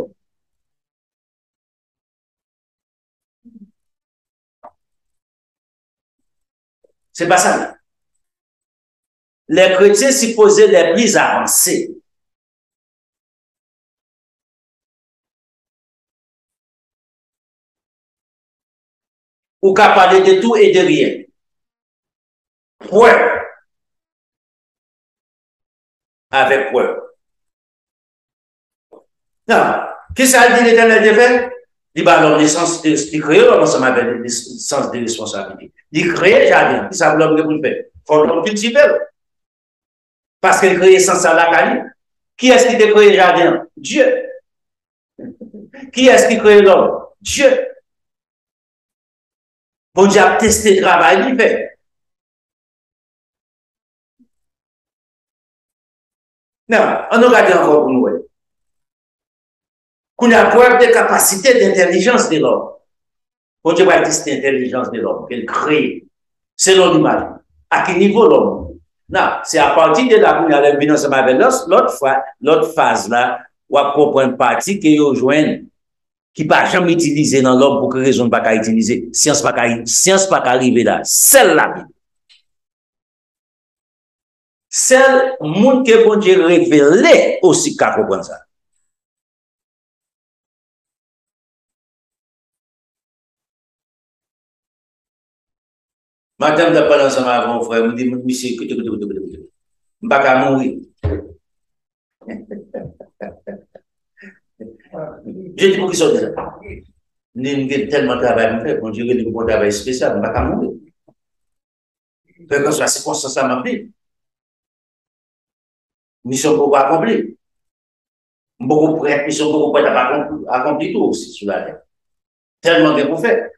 C'est pas ça. Les chrétiens supposés les plus avancés. ou qu'à parler de tout et de rien. Preuve. Avec preuve. Non. Qu'est-ce que ça dit l'Éternel de fait? Il va avoir le sens de créer, l'homme ensemble avec le sens de responsabilité. Il crée jardin. Ça veut dire qu'il fait. Il faut l'homme cultiver. Parce qu'il crée sans ça la qualité. Qui est-ce qui a créé le jardin? Dieu. Qui est-ce qui crée l'homme? Dieu. Bon Dieu a testé le travail, il fait. Non, on regarde encore pour nous. Qu'on a preuve de capacité d'intelligence de l'homme. Bon Dieu va tester l'intelligence de l'homme, qu'il crée. C'est l'image. À quel niveau l'homme? Non, c'est à partir de là qu'on a le ensemble avec l'autre phase là, où on comprend une partie qui est rejoint, qui ne peut jamais utiliser dans l'homme pour que raison ne pas utiliser. Science pas arriver là. Celle-là. Celle monde que bon Dieu révélé aussi qu'à comprendre ça. Madame n'a pas ensemble avec mon frère, me dit, monsieur, je ne vais pas mourir. Je dis pour qui sont ça? J'ai tellement de travail à faire, bon Dieu, j'ai un travail spécial, je ne vais pas mourir. Parce que c'est comme ça m'a pris. Mission beaucoup accomplie. Beaucoup prêts, mission beaucoup prêts à accomplir tout aussi sur la terre. Tellement bien pour faire.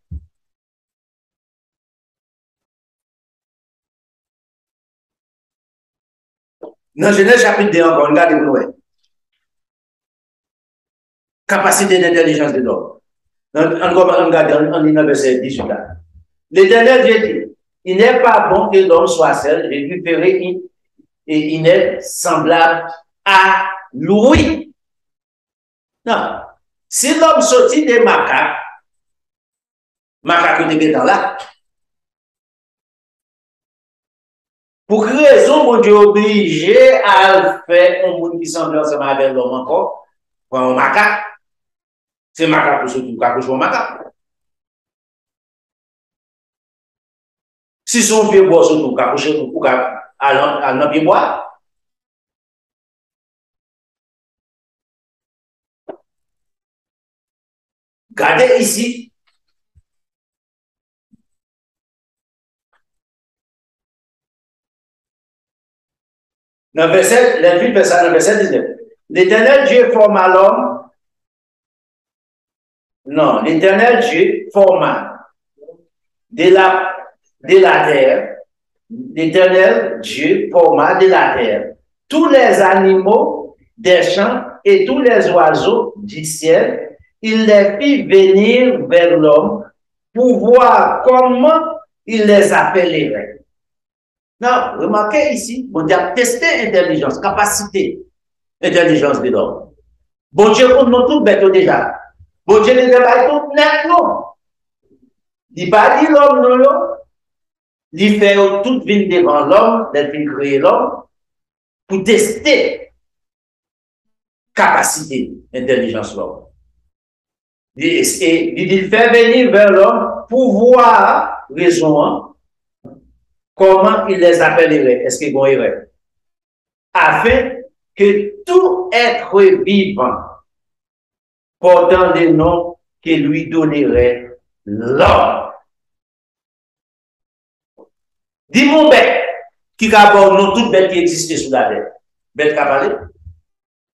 Dans Genèse chapitre 2, encore, regardez-vous. Capacité d'intelligence de l'homme. On regarde en verset 18 là. L'Éternel Dieu dit, il n'est pas bon que l'homme soit seul, et lui ferait il est semblable à lui. Non. Si l'homme sortit des macaques qui dans là, pour quelle raison, mon Dieu, obligé à faire un monde qui semble ensemble avec l'homme encore, pour un macaque? C'est macaque pour surtout, pour macaque. Si son pied bois surtout, pour à l'un pied bois. Regardez ici. Dans le verset 19. L'Éternel Dieu forma l'homme. Non, l'Éternel Dieu forma de la terre. L'Éternel Dieu forma de la terre tous les animaux des champs et tous les oiseaux du ciel. Il les fit venir vers l'homme pour voir comment il les appellerait. Non, remarquez ici, bon Dieu a testé intelligence, capacité, intelligence de l'homme. Bon Dieu, on nous tout bête déjà. Bon Dieu, ne pas tout net, non. Il n'a pas dit l'homme, non. Il fait toute vie devant l'homme, il crée l'homme, pour tester capacité, intelligence de l'homme. Et il fait venir vers l'homme pour voir raison, comment il les appellerait, est-ce qu'il irait, afin que tout être vivant portant des noms qu'il lui donnerait l'homme. Dis mon bête, qui a nous toutes bêtes qui existent sur la terre. Bête qui a parlé.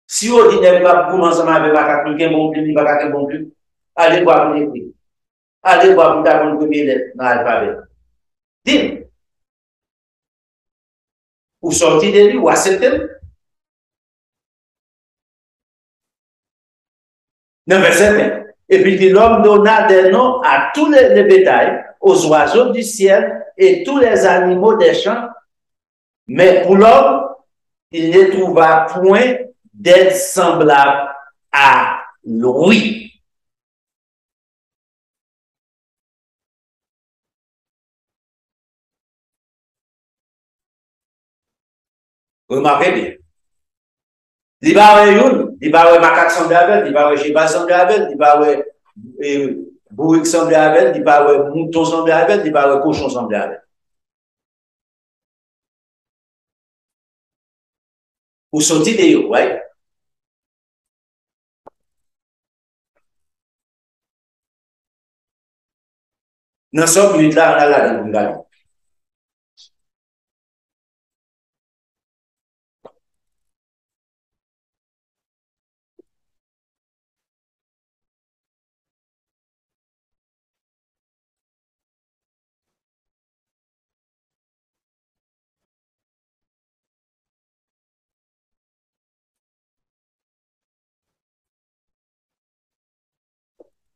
Si on dit qu'il va commencer avec un bon plus, il va pas un bon plus. Allez voir pour l'écrit. Allez voir pour ta bonne première lettre dans l'alphabet. Dis. Ou sortir de lui, ou accepter. Dans verset 20. Et puis l'homme donna des noms à tous les bétails, aux oiseaux du ciel et tous les animaux des champs. Mais pour l'homme, il ne trouva point d'être semblable à lui. Remarquez bien. Il va y avoir macaque sans David, il va y avoir Sheba sans David, il va y avoir bourrique semblait avec, il parle mouton semblait avec, il parle cochon semblait avec. Ou sorti de eux, ouais. Dans ce minute là, on a la de.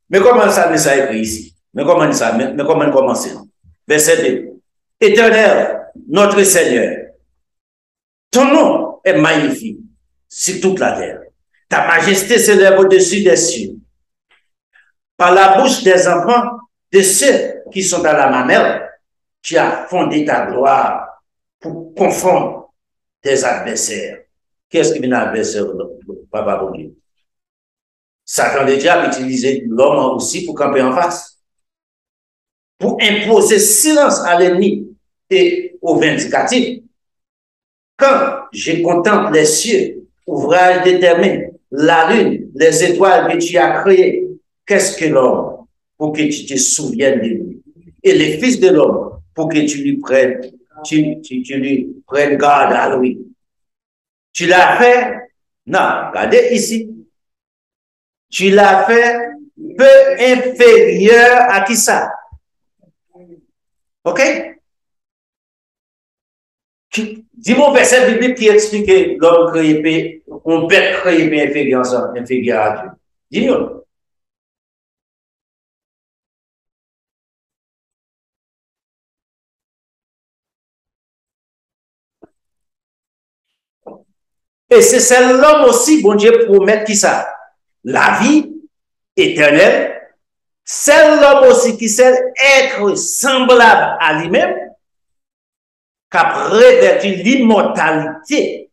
Mais comment ça écrit ici? Mais comment ça, mais comment commencer? Verset 2. Éternel, notre Seigneur, ton nom est magnifique sur toute la terre. Ta majesté s'élève au-dessus des cieux. Par la bouche des enfants, de ceux qui sont dans la mamelle, tu as fondé ta gloire pour confondre tes adversaires. Qu'est-ce qui vient adversaire, Papa bon Dieu? Satan le diable utilisait l'homme aussi pour camper en face, pour imposer silence à l'ennemi et au vindicatif. Quand je contemple les cieux, ouvrage déterminé, la lune, les étoiles que tu as créées, qu'est-ce que l'homme pour que tu te souviennes de lui? Et les fils de l'homme pour que tu lui prennes, tu lui prennes garde à lui. Tu l'as fait? Non, regardez ici. Tu l'as fait peu inférieur à qui ça? OK? Dis-moi un verset biblique qui explique que l'homme créé, on peut créer inférieur à Dieu. Dis-moi. Et c'est l'homme aussi, bon Dieu, promet qui ça? La vie éternelle. C'est l'homme aussi qui sait être semblable à lui-même, qui a revêtu l'immortalité.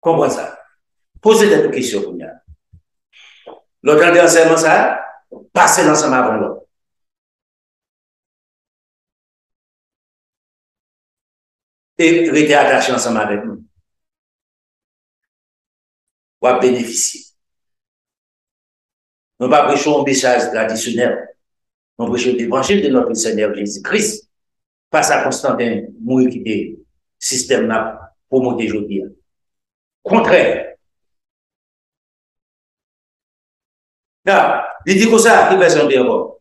Comment ça? Posez des questions pour moi. L'autre enseignement, ça, passez l'ensemble avant l'autre. Et restez attaché ensemble avec nous. On va bénéficier. Nous ne pas prêcher un message traditionnel. Nous prêchons l'évangile de notre Seigneur Jésus-Christ. Face à Constantin, mourir qui est système pour monter aujourd'hui. Contraire. Là, il dit comme ça, qui version bien encore.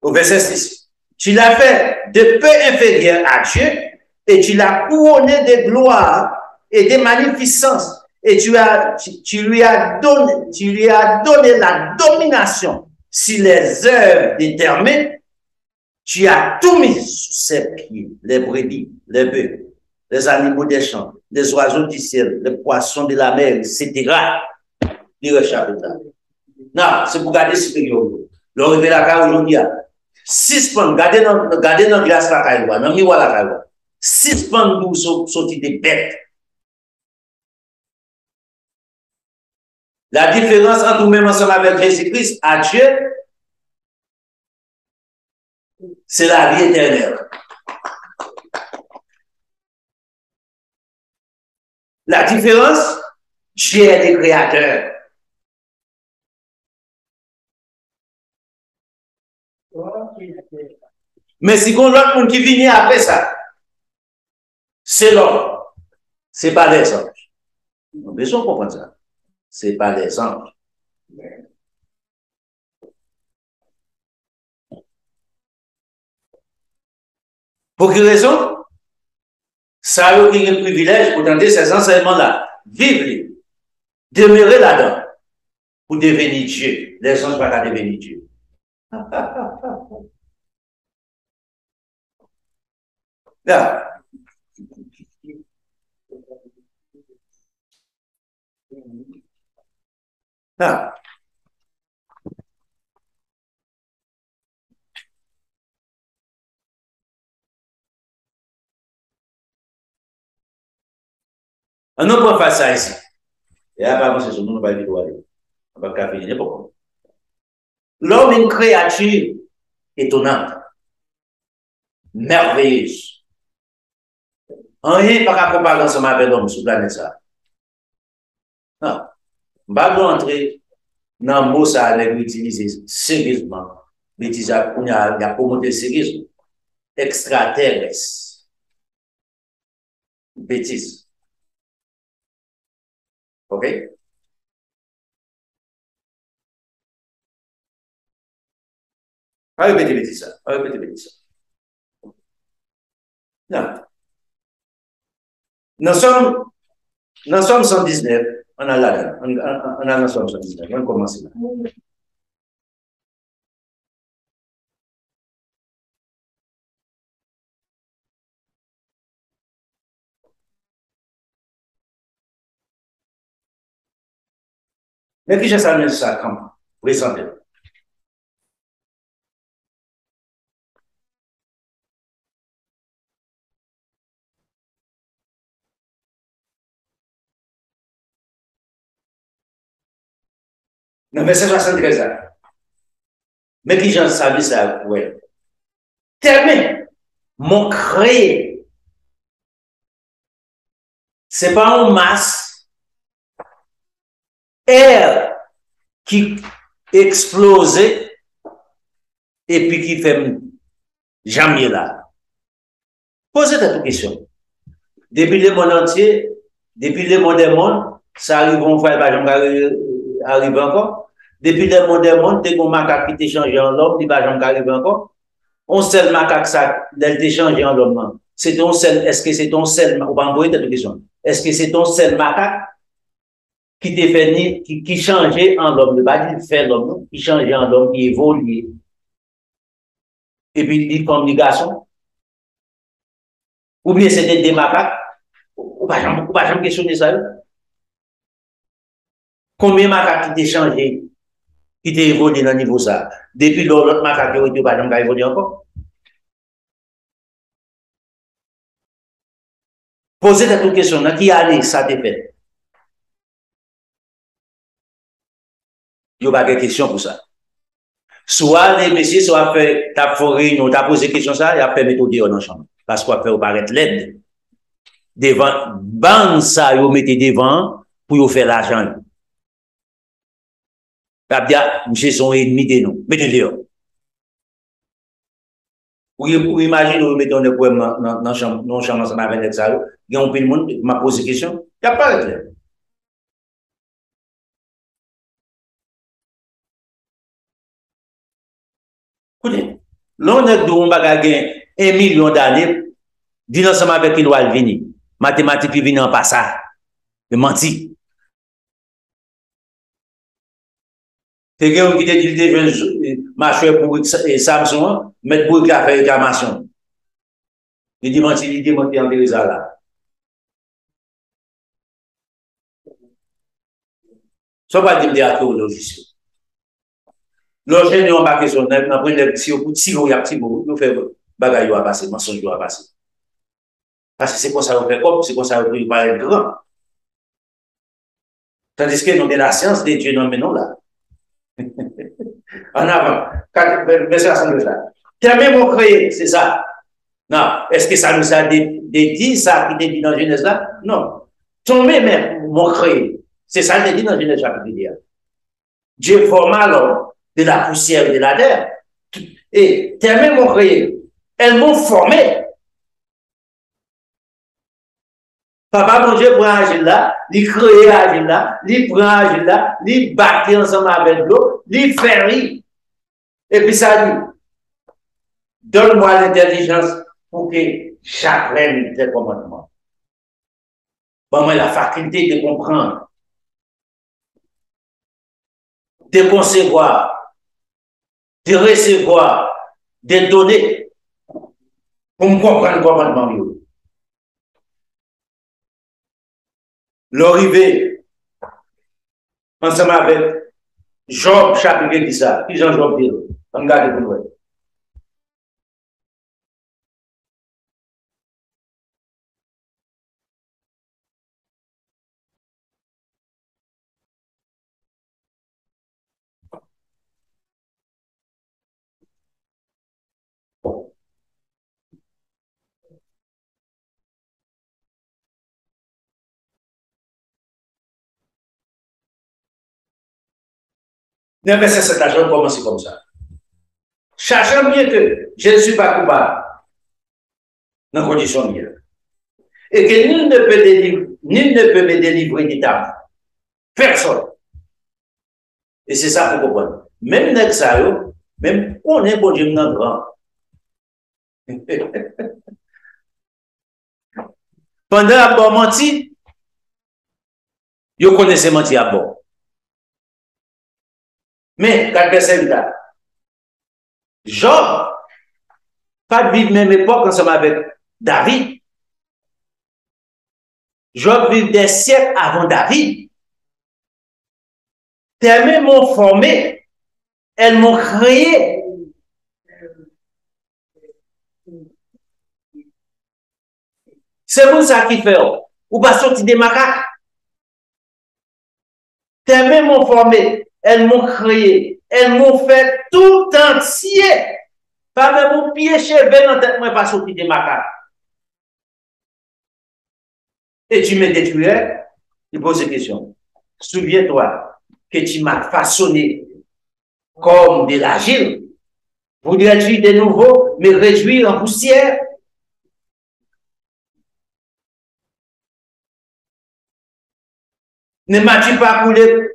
Au verset 6. Tu l'as fait de peu inférieur à Dieu et tu l'as couronné de gloire et de magnificence et tu lui as donné la domination sur les œuvres déterminées. Tu as tout mis sous ses pieds, les brebis, les bœufs, les animaux des champs, les oiseaux du ciel, les poissons de la mer, etc. Il réchappe là. Non, c'est pour garder supérieur. Le révélateur aujourd'hui, 6 pans, gardez dans glace la caille, dans miroir la caille. 6 pans pour sortir des bêtes. La différence entre nous-mêmes ensemble avec Jésus-Christ, à Dieu, c'est la vie éternelle. La différence, Dieu est le créateur. Mais si on a l'autre monde qui vient après ça, c'est l'homme. Ce n'est pas les anges. On a besoin de comprendre ça. Ce n'est pas les anges. Pour quelle raison? Ça a eu le privilège pour tenter ces enseignements-là. Vivre, demeurer là-dedans pour devenir Dieu. Les anges ne vont pas devenir Dieu. Là. Là. On ne peut pas ça ici. Et après, c'est ce qu'on va dire. On va pas finir n'importe quoi. L'homme est une créature étonnante, merveilleuse. Rien pas comparer ensemble avec l'homme sur la planète ça. Non. On va entrer dans le mot ça, les utiliser sérieusement. L'utiliser, il y a pour monter sérieusement. Extraterrestre. Bêtise. OK? Répétez ça. Répétez ça. Non. Nous sommes 119. On a là. On a nous sommes 119. On commence là. Mais qui j'ai ça, ça, comme présenter. Non, mais c'est 73 ans. Mais qui j'en savais ça, ouais. Terminé. Mon créé. C'est pas en masse. Air qui explosait et puis qui fait jamais là. Posez cette question. Depuis le monde entier, depuis le monde des mondes, ça arrive, on va arriver encore. Depuis le monde des mondes, dès qu'on macaque qui changé en l'homme, il va jamais arriver encore. On seul macaque ça, il changé en l'homme. C'est ton seul, est-ce que c'est ton seul, on va envoyer cette question. Est-ce que c'est ton seul macaque qui t'est fait, qui changeait en l'homme, ne pas dire fait l'homme, qui changeait en l'homme, qui évolue. Et puis, il dit comme des garçons. Ou bien c'était des macaques. Ou pas jamais questionner ça. Combien de macaques qui t'ont changé, qui t'ont évolué dans le niveau ça? Depuis l'autre macaque qui n'a pas jamais évolué encore. Posez cette question, dans qui année ça t'est fait? Il n'y a pas de question pour ça. Soit les messieurs, soit fait, t'as fait réunion, t'as posé question ça, il a fait mettre dans la chambre. Parce qu'on fait paraître l'aide. Devant, ban ça, vous mettez devant pour vous faire l'argent. Monsieur son ennemi de nous. Mettez-le dehors. Vous imaginez, vous mettez un poème dans la chambre ensemble avec les ça, il y a un peu de monde qui m'a posé question, il n'y a pas de clair. Écoutez, l'on est de on va gagner 1 million d'années, dit ensemble avec qui doit venir. Mathématiques qui viennent en passant. De mentir. C'est quelqu'un qui dit qu'il devait marcher pour Samsung, mettre pour faire réclamation. Il dit mentir, il dit mentir en Teresa là. Ça va dire des archéologistes. L'origine, on va question, on prend des petits, il y a petit bout, nous faisons bagaille à passer, mensonge à passer. Parce que c'est comme ça qu'on fait comme, c'est comme ça qu'on peut être grand. Tandis que nous avons la science des dieux, non, mais non là. En avant, verset 62 là. Terminé mon créé, c'est ça. Non, est-ce que ça nous a dit ça qui est dit dans Genèse là? Non. Tomber même mon créé. C'est ça qui est dit dans Genèse chapitre 10. Dieu forma l'homme de la poussière et de la terre. Et terminé mon créé. Elles m'ont formé. Papa, mon Dieu, prend agir là, il crée agir là, il prend agir là, il battait ensemble avec l'eau, il fait rire. Et puis ça dit, donne-moi l'intelligence pour que j'apprenne tes commandements. Donne-moi la faculté de comprendre, de concevoir, de recevoir, de donner pour me comprendre le commandement. L'arrivée, ensemble avec Job, chapitre 10, ça. Qui Jean Job dit? On regarde pour nous. Dans le verset 7, je commence comme ça. Sachant bien que je ne suis pas coupable dans la condition mienne. Et que nul ne peut me délivrer du temps. Personne. Et c'est ça pour comprendre. Même dans ça, même on est bon Dieu dans grand. Pendant à bon menti, vous connaissez menti à bon. Mais, quand c'est là, Job, pas vivre même époque ensemble avec David. Job vit des siècles avant David. Tes mains m'ont formé, elles m'ont créé. C'est pour ça qu'il fait. Ou pas sortir des macaques. Tes mains m'ont formé, elles m'ont créé, elles m'ont fait tout entier. Pas même mon pied cheveux dans tête, moi pas sortir des macaques. Et tu me détruirais, il pose une question. Souviens-toi que tu m'as façonné comme de l'argile. Voudrais-tu de nouveau me réduire en poussière? Ne m'as-tu pas coulé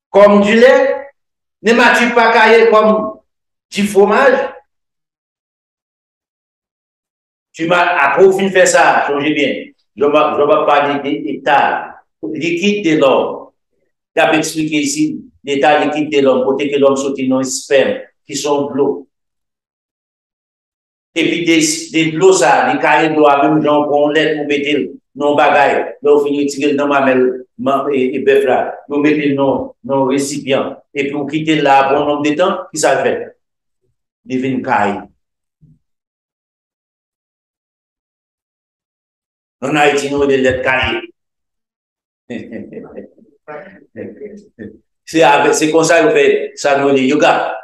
comme du lait? Ne m'as-tu pas caillé comme du fromage? Tu m'as approfondi faire ça, changez bien. Je vais parler d'état liquide de l'homme. Je vais expliquer ici l'état liquide de l'homme, côté que l'homme sortit dans les spermes, qui sont de l'eau. Et puis des l'eau, ça, des cahiers de l'eau, même gens pour lait pour mettre dans le bagage. Là, on finit de tirer dans ma mêle et bœuf là. Nous mettons dans le récipient. Et puis on quitte là, bon nombre de temps, qui ça fait? Devine caille. En Haïti, nous, des lettres cahiers. C'est comme ça qu'on fait ça, nous, les yoga.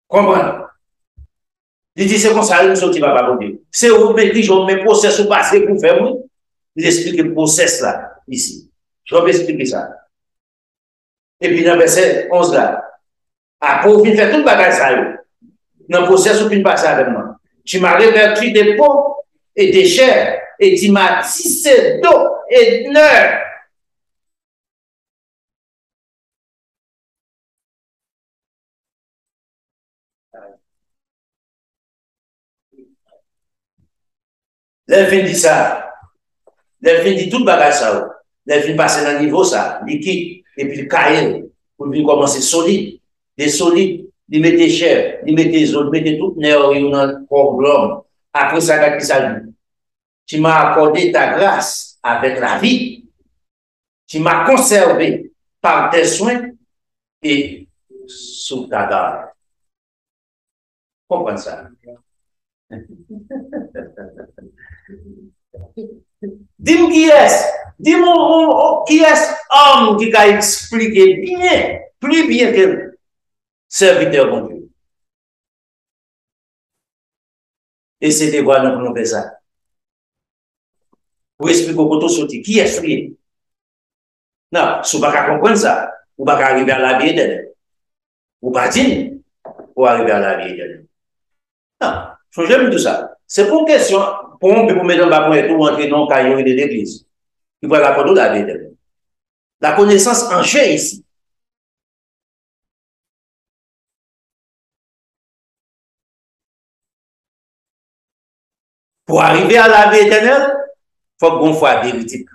Comprends? Il dit, c'est comme ça, nous, qui va pas compter. C'est où, mais je me process au passé pour faire, oui. Il explique le process là, ici. Je vais expliquer ça. Et puis, dans le verset 11 là, après, on vient faire tout le bagage ça, dans le process, on vient passer avec moi. Tu m'as réverti des peaux et des chairs, et tu m'as tissé d'eau et de nerfs. L'elfin dit ça. L'elfin dit tout le bagage ça. L'elfin passe dans le niveau ça, liquide, et puis le cahier, pour lui commencer solide. Des solides, il mettait chair, il mettait les autres, il mettait tout nerf dans le corps de l'homme. Après ça, qui ça dit? Tu m'as accordé ta grâce avec la vie. Tu m'as conservé par tes soins et sous ta garde. Comprenez ça? Dis-moi qui est-ce? Dis-moi qui est-ce homme qui a expliqué bien, plus bien que le serviteur de Dieu. Et c'était voilà pour nous faire ça. Pour expliquer au côté sorti, qui est-ce qui? Non, si vous ne pouvez pas comprendre ça, vous ne pouvez pas arriver à la vie éternelle. Vous ne pouvez pas dire pour arriver à la vie éternelle. Non, je j'aime tout ça. C'est pour une question, pour on peut mettre dans le tout entrer dans le caillou de l'église. Il faut la de la vie éternelle. La connaissance en jeu ici. Pour arriver à la vie éternelle, il faut qu'on soit véridique.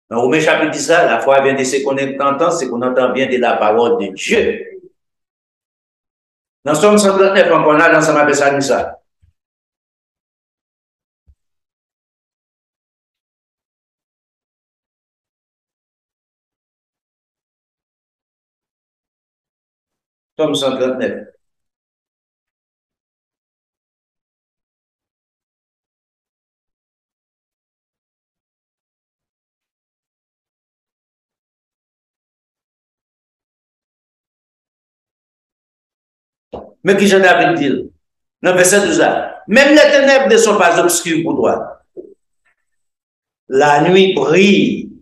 Dans Romains chapitre 10, la foi vient de ce qu'on entend, c'est qu'on entend bien de la parole de Dieu. Dans Somme 139, on a dans sa message ça. Somme 139. Mais qui j'en ai dit, dans le verset 12 là, même les ténèbres ne sont pas obscures pour toi. la nuit brille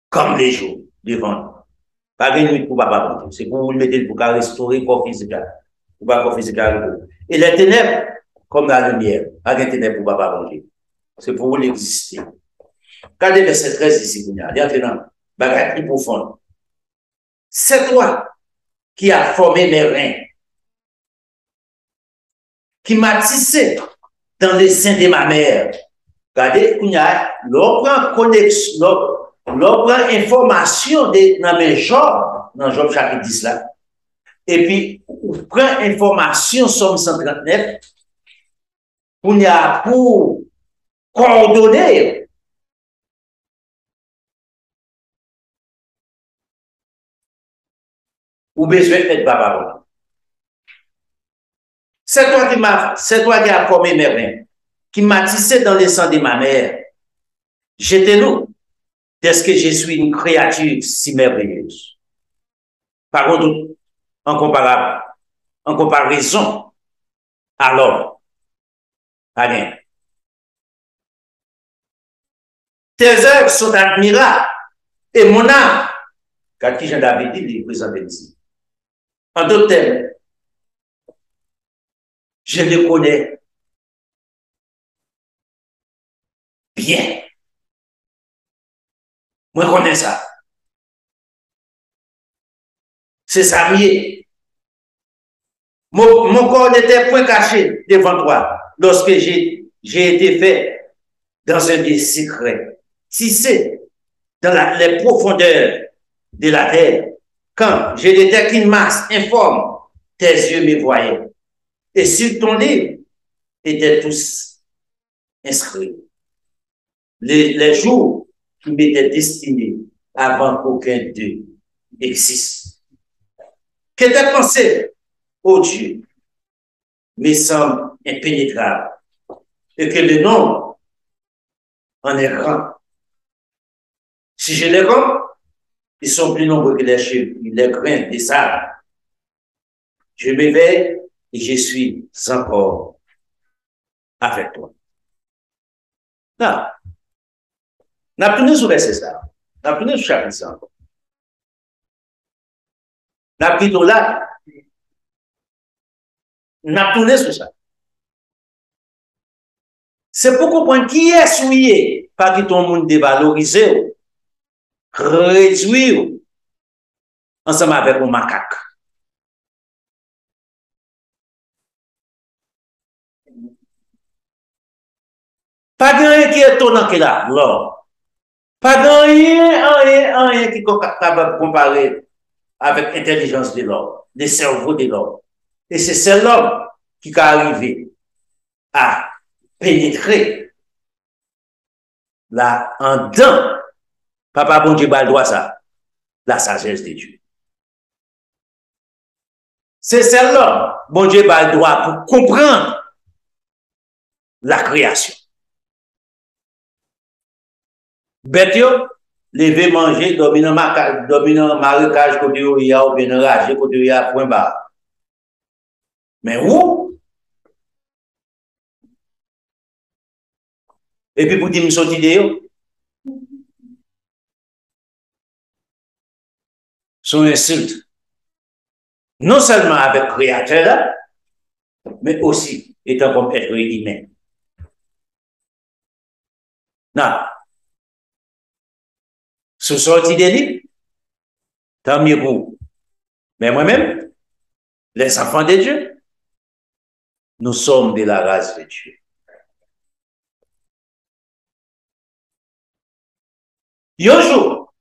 comme les jours devant nous. Pas de nuit pour papa, c'est pour vous le mettre pour restaurer le corps physique. Pour pas corps physique. Et les ténèbres, comme la lumière, pas de ténèbres pour papa, c'est pour vous l'exister. Regardez verset 13 ici, il y a maintenant, bagage plus profonde. C'est toi qui as formé mes reins, qui m'a tissé dans les seins de ma mère. Regardez, il y a l'autre connexion, l'autre information dans Job chapitre 10 là. Et puis, on prend information Somme 139 pour coordonner. Ou besoin d'être papa. C'est toi qui as formé mes reins, qui m'a tissé dans les seins de ma mère. J'étais lourd, est-ce que je suis une créature si merveilleuse. Par contre, en comparaison, alors, rien. Tes œuvres sont admirables et mon âme, car qui Jean David dit, il est présenté ici. En d'autres termes, je le connais bien. Moi, je connais ça. C'est ça, mieux. Mon corps n'était point caché devant toi lorsque j'ai été fait dans un lieu secret, tissé dans les profondeurs de la terre. Quand je n'étais qu'une masse informe, tes yeux me voyaient. Et sur ton livre étaient tous inscrits. Les jours qui m'étaient destinés avant qu'aucun d'eux existe. Que tes pensées, ô Dieu, me semblent impénétrables et que le nom en est grand. Si je les compte, ils sont plus nombreux que les grains des sables. Je m'éveille et je suis encore avec toi. Non. On a tourné sur verset ça. On a tourné sur chapitre 100. On a pris tout là. On a tourné sur ça. C'est pour comprendre qui est souillé, pas que ton monde dévalorisé, réduit ensemble avec un macaque. Pas de rien qui est étonnant que là, l'homme. Pas de rien qui est capable de comparer avec l'intelligence de l'homme, le cerveau de l'homme. Et c'est l'homme qui est arrivé à pénétrer là en dedans. Papa bon Dieu va le droit ça, la sagesse de Dieu. C'est celle-là, bon Dieu va le droit pour comprendre la création. Bête yo, lever manger, dormir dans marécage côté où il y a ou bien enragé côté où il y a point bas. Mais où? Et puis pour dire me sortir de son insulte. Non seulement avec le créateur, mais aussi étant comme être humain. Non. Sous sortie des livres, tant mieux pour vous. Mais moi-même, les enfants de Dieu, nous sommes de la race de Dieu. Un jour,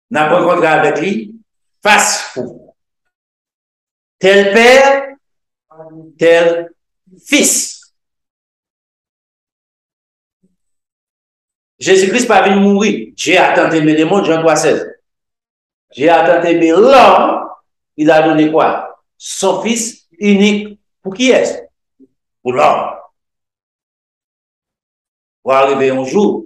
nous avons rencontré avec lui face pour tel père, tel fils. Jésus-Christ pas venu mourir. J'ai attendu mes démons, Jean 3,16. J'ai attendu mes l'homme, il a donné quoi? Son fils unique. Pour qui est-ce? Pour l'homme. Pour arriver un jour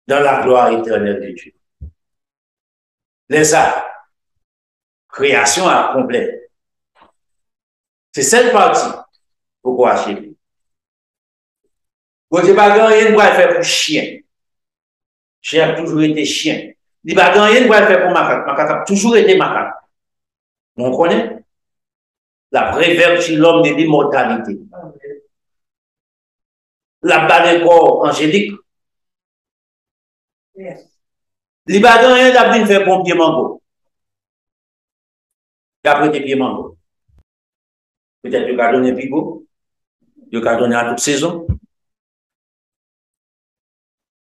dans la gloire éternelle de Dieu. Les arts, création à complet. C'est cette partie. Pourquoi acheter? Bon Dieu pas rien pour faire pour chien. Chien a toujours été chien. Il pas rien pour faire pour macaque. Macaque a toujours été macaque. On connaît la prévertit l'homme de l'immortalité. La balle corps angélique. Il pas rien d'avoir faire pour pied mango. Et après des pieds mango. Peut-être qu'il a donné pigot. Il a donné à toute saison.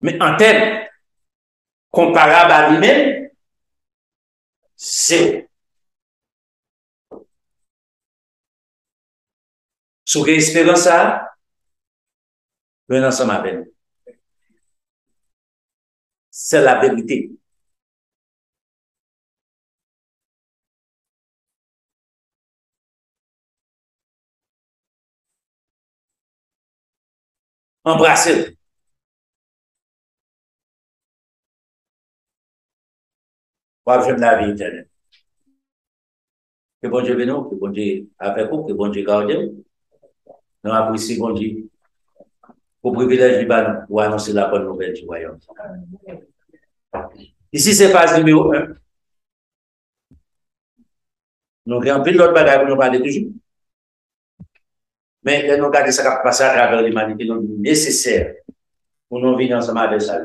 Mais en termes comparables à lui-même, c'est sous quelle espérance ça, venez ensemble avec nous. C'est la vérité. Embrassez-le. Pour avoir la vie éternelle. Que bon Dieu bénisse, que bon Dieu avec vous, que bon Dieu garde vous. Nous apprécions bon Dieu pour privilège du ban pour annoncer la bonne nouvelle du royaume. Ici, c'est phase numéro 1. Nous avons pris l'autre bagage pour nous parler toujours. Mais nous regardons ce qui a passé à travers l'humanité, nous nécessaire pour nous vivre ensemble avec ça.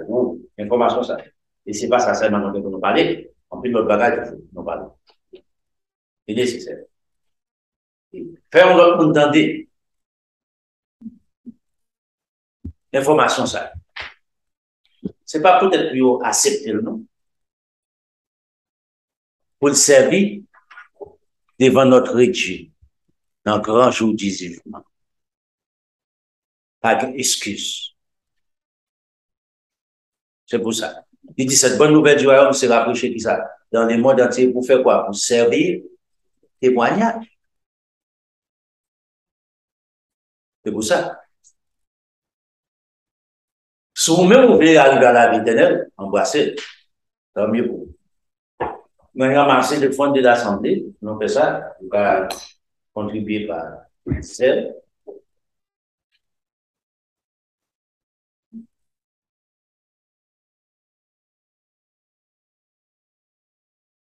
Information ça. Et ce n'est pas ça seulement pour nous parler. En plus, notre bagage, nous parlons. C'est nécessaire. Faire l'autre monde entendre. Information ça. Ce n'est pas peut-être pour accepter le nom. Pour le servir devant notre Dieu dans le grand jour du jugement. Pas d'excuse. C'est pour ça. Il dit cette bonne nouvelle du royaume sera prêchée qui ça dans le monde entier pour faire quoi? Pour servir témoignage. C'est pour ça. Si vous-même vous voulez arriver à la vie éternelle, embrassez. Tant mieux pour vous. Nous avons ramassé le fonds de l'Assemblée. Nous fait ça. Nous avons contribué par celle.